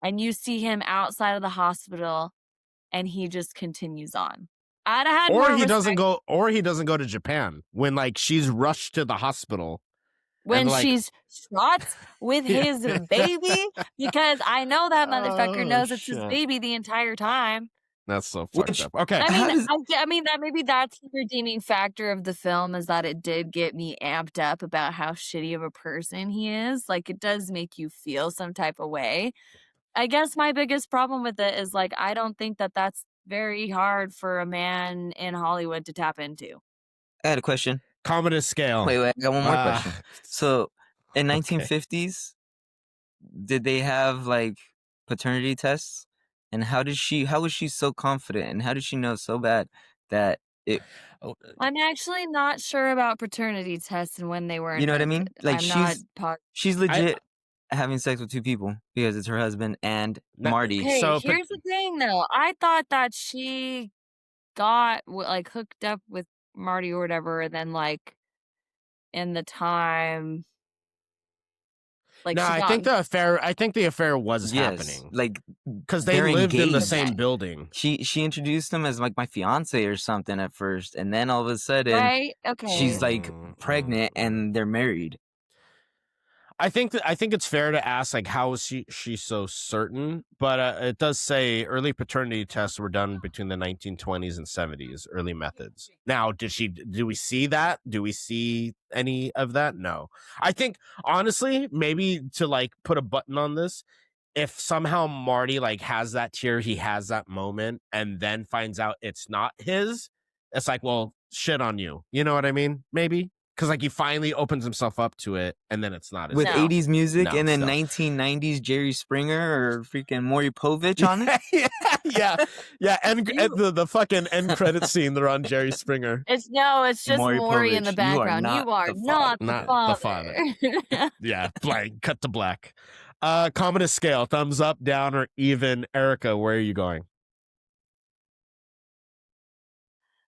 and you see him outside of the hospital and he just continues on, I'd have had more or he respect. doesn't go to Japan when like she's rushed to the hospital When and like she's shots with his baby, because I know that motherfucker knows it's his shit. baby the entire time. That's so fucked Which- up. Okay. I How mean, does- I mean that maybe that's the redeeming factor of the film is that it did get me amped up about how shitty of a person he is. Like, it does make you feel some type of way. I guess my biggest problem with it is like I don't think that that's very hard for a man in Hollywood to tap into. I had a question. Commodus Scale. Wait, I got one more question. Ah, So, in okay. 1950s, did they have like paternity tests? And how was she so confident? And how did she know so bad that it? Oh, I'm actually not sure about paternity tests and when they were You know what I mean? invented. Like, I'm not she's legit having sex with two people because it's her husband and No, Marty. Okay, So, here's the thing though. I thought that she got like hooked up with Marty or whatever, and then like in the time, like no, she I got think the affair was happening like because they they're lived in the engaged. same Okay. building. She introduced him as like my fiance or something at first, and then all of a sudden right. Okay, she's like pregnant and they're married. I think it's fair to ask, like, how is she so certain? But it does say early paternity tests were done between the 1920s and 70s. Early methods. Now, do we see that? Do we see any of that? No. I think honestly, maybe to like put a button on this, if somehow Marty like has that tear, he has that moment, and then finds out it's not his, it's like, well, shit on you. You know what I mean? Maybe. Because like he finally opens himself up to it, and then it's not his With No. 80s music No, and then so- 1990s Jerry Springer or freaking Maury Povich on it. yeah. And the fucking end credit scene, they're on Jerry Springer. It's just Maury Maury in the Povich, you are background. You are not the not Not the father. Yeah, blank, cut to black. Commodus Scale, thumbs up, down, or even. Erica, where are you going?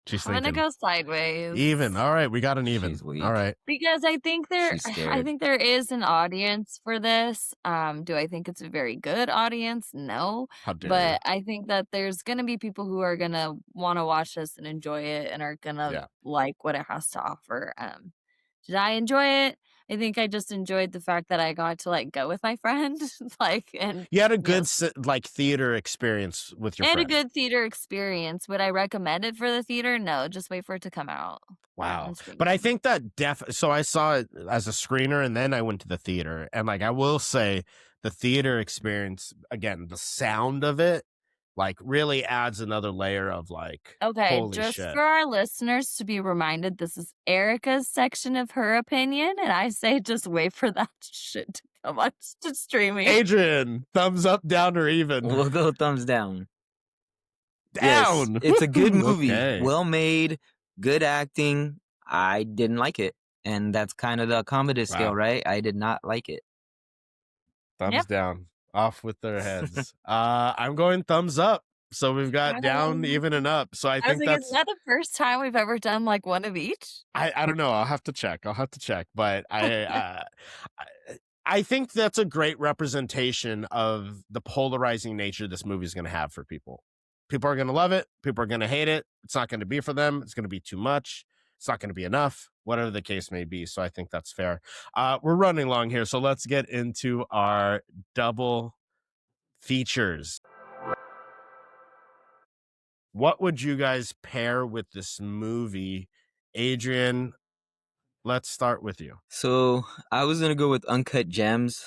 She's I'm thinking. gonna go sideways. Even. All right, we got an even. She's weak. All right. Because I think She's scared. there is an audience for this. Do I think it's a very good audience? No. How dare But I think that there's gonna be people who are gonna want to watch this and enjoy it and are gonna like what it has to offer. Did I enjoy it? I think I just enjoyed the fact that I got to like go with my friend, and you had a good like theater experience with your I had friend. a good theater experience. Would I recommend it for the theater? No, just wait for it to come out. Wow. on streaming. But I think that so I saw it as a screener, and then I went to the theater, and like I will say the theater experience, again, the sound of it like really adds another layer of like, Okay, holy just shit. for our listeners to be reminded, this is Erica's section of her opinion, and I say just wait for that shit to come on to streaming. Adrian, thumbs up, down, or even. We'll go thumbs down. Down. Yes, it's a good movie. Okay. Well made, good acting. I didn't like it. And that's kind of the Commodus Wow. scale, right? I did not like it. Thumbs Yep. down. Off with their heads. I'm going thumbs up. So we've got down, even, and up. So I think was like, that's. is that the first time we've ever done like one of each? I don't know. I'll have to check. But I think that's a great representation of the polarizing nature this movie is going to have for people. People are going to love it. People are going to hate it. It's not going to be for them. It's going to be too much. It's not going to be enough, whatever the case may be. So I think that's fair. We're running long here. So let's get into our double features. What would you guys pair with this movie? Adrian, let's start with you. So I was gonna go with Uncut Gems,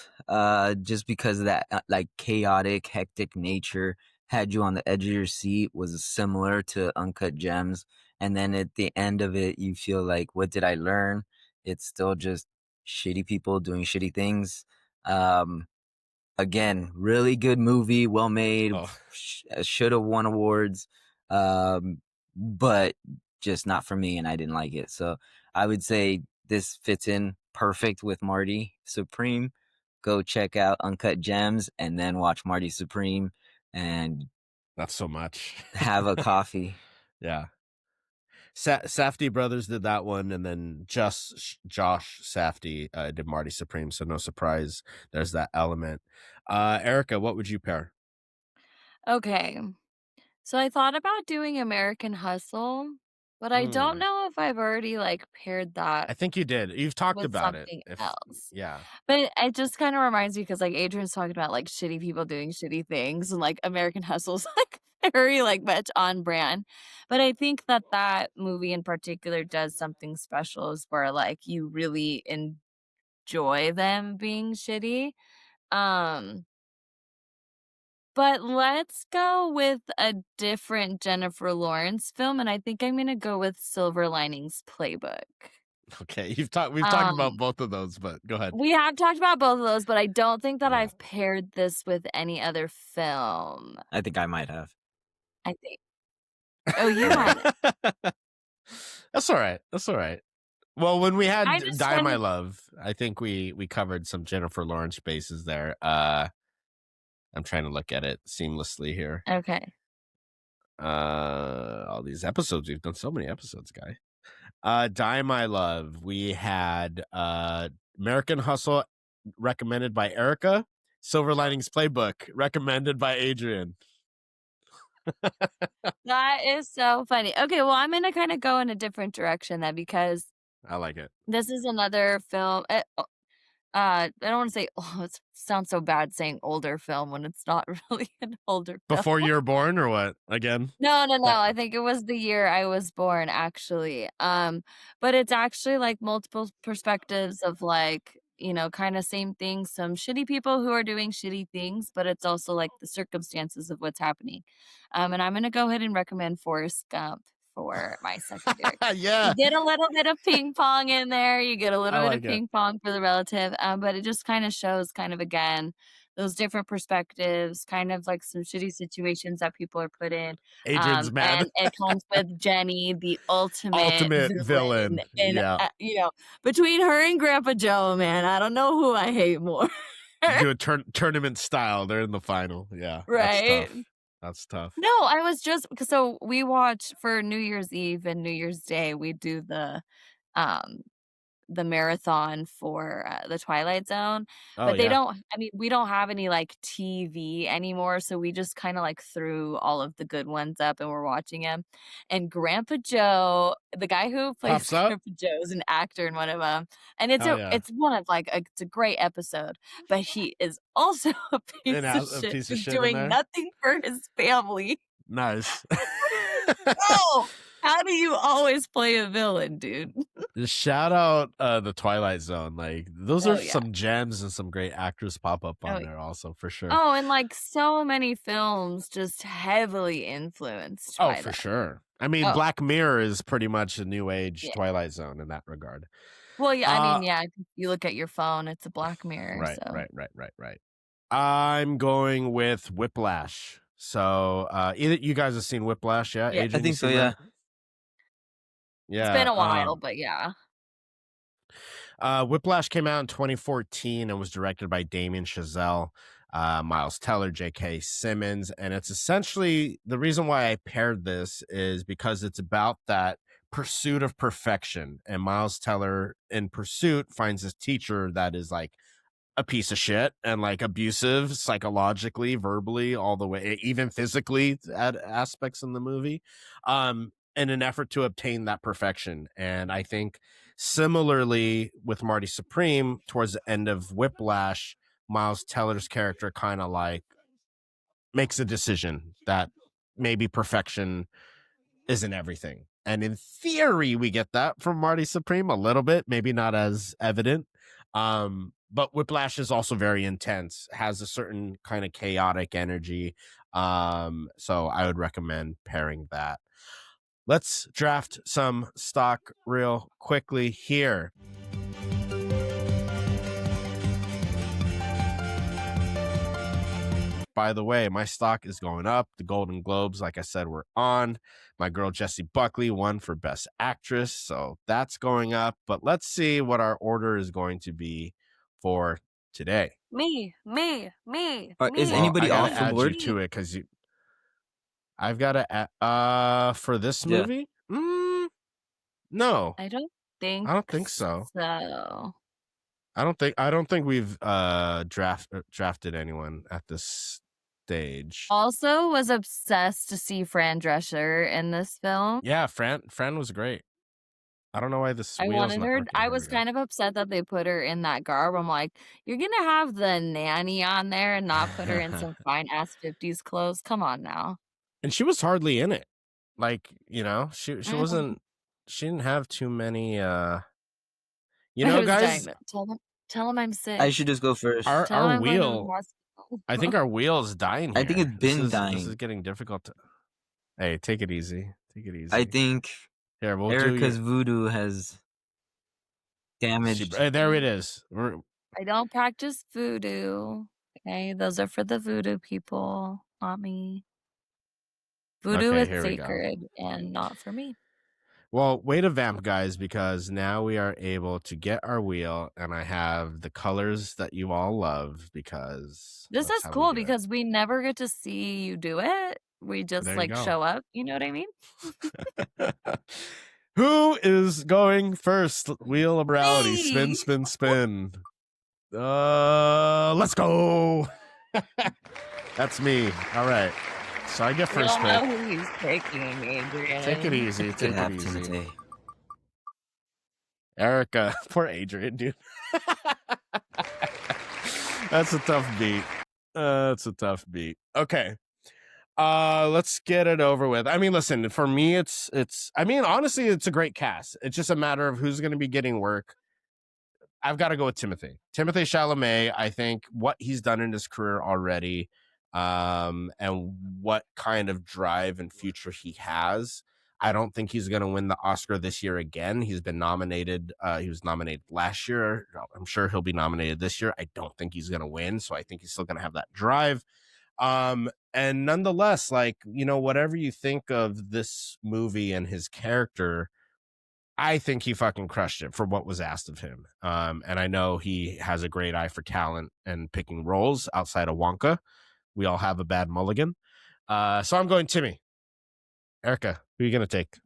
just because of that like chaotic, hectic nature had you on the edge of your seat, was similar to Uncut Gems. And then at the end of it, you feel like, what did I learn? It's still just shitty people doing shitty things. Again, really good movie, well made, should have won awards, but just not for me, and I didn't like it. So I would say this fits in perfect with Marty Supreme. Go check out Uncut Gems and then watch Marty Supreme and not so much. Have a coffee. Yeah. Safdie brothers did that one, and then Josh Safdie did Marty Supreme, so no surprise there's that element. Erica, what would you pair? Okay, so I thought about doing American Hustle, but I don't know if I've already like paired that. I think you did. You've talked with about it. something else. Yeah. But it just kind of reminds me because like Adrian's talking about like shitty people doing shitty things, and like American Hustle's like very like much on brand. But I think that movie in particular does something special, is where like you really enjoy them being shitty. But let's go with a different Jennifer Lawrence film, and I think I'm gonna go with Silver Linings Playbook. Okay, we've talked about both of those, but go ahead. We have talked about both of those, but I don't think that I've paired this with any other film. I think I might have. I think. Oh, you might. That's all right. That's all right. Well, when we had Die My wanted- Love, I think we covered some Jennifer Lawrence bases there. I'm trying to look at it seamlessly here. Okay. All these episodes, we've done so many episodes, guy. Die My Love, we had American Hustle recommended by Erica, Silver Linings Playbook recommended by Adrian. That is so funny. Okay, well, I'm gonna kind of go in a different direction then, because I like it. this is another film. I don't want to say, oh, it sounds so bad saying older film when it's not really an older film. Before you were born or what? Again? No. That- I think it was the year I was born, actually. But it's actually like multiple perspectives of like, kind of same thing. Some shitty people who are doing shitty things, but it's also like the circumstances of what's happening. And I'm gonna go ahead and recommend Forrest Gump for my secondary. Yeah. You get a little bit of ping pong in there. You get a little bit like of it. ping pong for the relative, but it just kind of shows kind of again those different perspectives, kind of like some shitty situations that people are put in. Adrian's mad. And it comes with Jenny, the ultimate villain. and Yeah. between her and Grandpa Joe, man, I don't know who I hate more. Do a tournament style. They're in the final. Yeah. Right. That's tough. No, I was just so we watch for New Year's Eve and New Year's Day. We do the marathon for the Twilight Zone, but they don't. I mean, we don't have any like TV anymore, so we just kind of like threw all of the good ones up, and we're watching them. And Grandpa Joe, the guy who plays Pops up? Grandpa Joe, is an actor in one of them, and it's Oh, yeah. it's one of like it's a great episode. But he is also a piece An of a shit piece of who's shit in doing there? nothing for his family. Nice. Oh, how do you always play a villain, dude? Just shout out the Twilight Zone. Like those Oh, are yeah. some gems and some great actors pop up on Oh, there also for sure. Oh, and like so many films just heavily influenced Oh, by for that. sure. I mean, Oh. Black Mirror is pretty much a new age Yeah. Twilight Zone in that regard. Well, yeah, I mean, yeah, if you look at your phone, it's a Black Mirror. Right, So. right. I'm going with Whiplash. So either you guys have seen Whiplash, yeah? Yeah. Adrian, I you think so, seen yeah. that? Yeah. It's been a while, but yeah. Whiplash came out in 2014 and was directed by Damien Chazelle, Miles Teller, J.K. Simmons. And it's essentially the reason why I paired this is because it's about that pursuit of perfection. And Miles Teller, in pursuit, finds this teacher that is like a piece of shit and like abusive psychologically, verbally, all the way, even physically at aspects in the movie, in an effort to obtain that perfection. And I think similarly with Marty Supreme, towards the end of Whiplash, Miles Teller's character kind of like makes a decision that maybe perfection isn't everything. And in theory, we get that from Marty Supreme a little bit, maybe not as evident. But Whiplash is also very intense, has a certain kind of chaotic energy. So I would recommend pairing that. Let's draft some stock real quickly here. By the way, my stock is going up. The Golden Globes, like I said, were on. My girl Jessie Buckley won for Best Actress, so that's going up. But let's see what our order is going to be for today. Me. Is me. anybody I off gotta the add board? you to it because I've got to add for this Yeah. movie. No, I don't think. I don't think so. So. I don't think we've drafted anyone at this stage. Also, was obsessed to see Fran Drescher in this film. Yeah, Fran was great. I don't know why this. I wheel's wanted not her. working I very was good. kind of upset that they put her in that garb. I'm like, you're gonna have the nanny on there and not put her in some fine ass 50s clothes. Come on now. And she was hardly in it. Like, she Mhm. wasn't. She didn't have too many. I was guys, dying to- tell him I'm sick. I should just go first. our Tell him I'm going to the wheel. hospital. I think our wheel is dying. I think here. it's been This dying. is getting difficult to. Hey, take it easy. Take it easy. I think Here we'll Erica's do. voodoo has damaged. There it is. I don't practice voodoo. Okay, those are for the voodoo people, not me. Voodoo Okay, is here we go. sacred and not for me. Well, way to vamp, guys, because now we are able to get our wheel, and I have the colors that you all love because This that's is how we cool do it. because we never get to see you do it. We just There you like go. show up. You know what I mean? Who is going first? Wheel of morality. Spin, Me. spin, spin. Let's go. That's me. All right. So I get We first don't know pick. who he's picking, Adrian. Take it easy. Could Take it happen easy. today. Erica. Poor Adrian, dude. That's a tough beat. That's a tough beat. Okay. Let's get it over with. I mean, listen, for me, it's I mean, honestly, it's a great cast. It's just a matter of who's going to be getting work. I've got to go with Timothy Chalamet. I think what he's done in his career already, and what kind of drive and future he has. I don't think he's going to win the Oscar this year again. He's been nominated. He was nominated last year. I'm sure he'll be nominated this year. I don't think he's going to win. So I think he's still going to have that drive. And nonetheless, like, you know, whatever you think of this movie and his character, I think he fucking crushed it for what was asked of him. And I know he has a great eye for talent and picking roles outside of Wonka. We all have a bad mulligan. So I'm going Timmy. Erica, who are you going to take?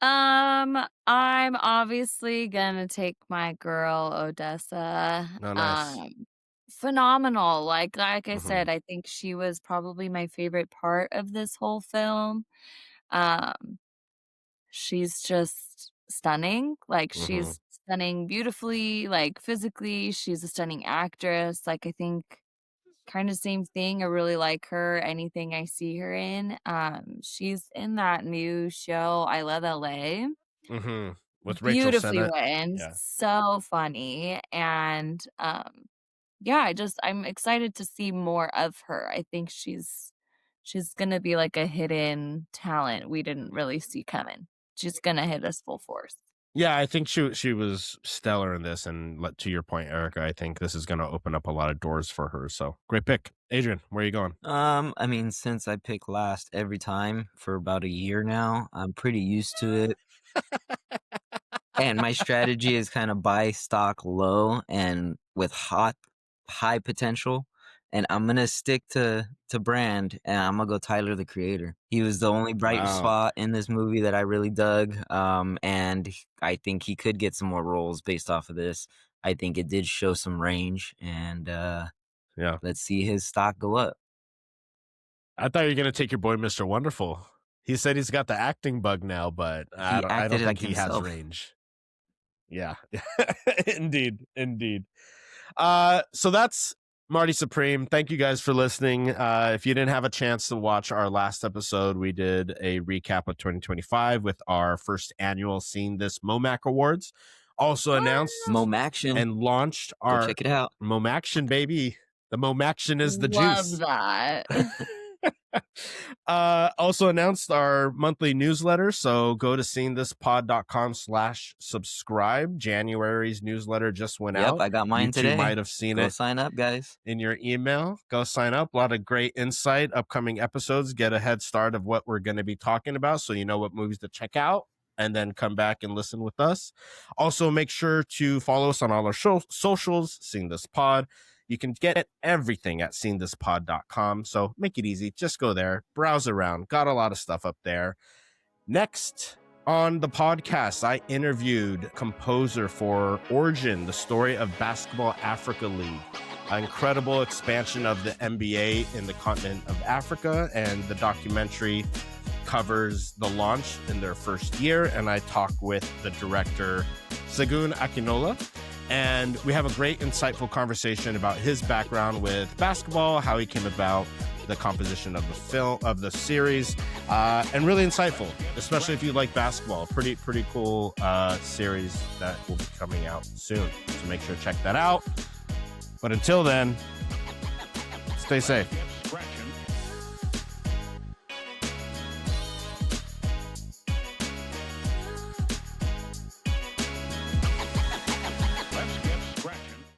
I'm obviously gonna take my girl Odessa. Oh, nice. Phenomenal. Like I Mhm. said, I think she was probably my favorite part of this whole film. Um, she's just stunning. Like Mhm. she's stunning beautifully, like physically. She's a stunning actress. Like I think kind of same thing. I really like her. Anything I see her in. She's in that new show, I Love LA. Mhm. With Rachel Beautifully Sennett. written, Yeah. so funny, and, yeah, I'm excited to see more of her. I think she's gonna be like a hidden talent we didn't really see coming. She's gonna hit us full force. Yeah, I think she was stellar in this, and to your point, Erica, I think this is going to open up a lot of doors for her. So great pick, Adrian. Where are you going? I mean, since I pick last every time for about a year now, I'm pretty used to it. And my strategy is kind of buy stock low and with high potential. And I'm gonna stick to brand, and I'm gonna go Tyler the Creator. He was the only bright Wow. spot in this movie that I really dug. And I think he could get some more roles based off of this. I think it did show some range, and Yeah, let's see his stock go up. I thought you were going to take your boy, Mr. Wonderful. He said he's got the acting bug now, but I don't acted think like he himself. has range. Yeah, indeed. So that's Marty Supreme. Thank you guys for listening. If you didn't have a chance to watch our last episode, we did a recap of 2025 with our first annual Seen This MOMAC Awards. Also announced Momaction. and launched Go our check it out. Momaction, baby. The Momaction is the Love juice. that. Also announced our monthly newsletter. So go to seenthispod.com/subscribe. January's newsletter just went out. Yep, I got mine today. You might have seen Go it. sign up, guys. In your email. Go sign up. A lot of great insight, upcoming episodes. Get a head start of what we're going to be talking about, so you know what movies to check out, and then come back and listen with us. Also, make sure to follow us on all our socials, Seeing This Pod. You can get everything at seeingthispod.com. So make it easy. Just go there, browse around. Got a lot of stuff up there. Next on the podcast, I interviewed composer for Origin, the story of Basketball Africa League, an incredible expansion of the NBA in the continent of Africa. And the documentary covers the launch in their first year. And I talk with the director, Segun Akinola. And we have a great, insightful conversation about his background with basketball, how he came about, the composition of the film, of the series, and really insightful, especially if you like basketball. Pretty cool series that will be coming out soon. So make sure to check that out. But until then, stay safe.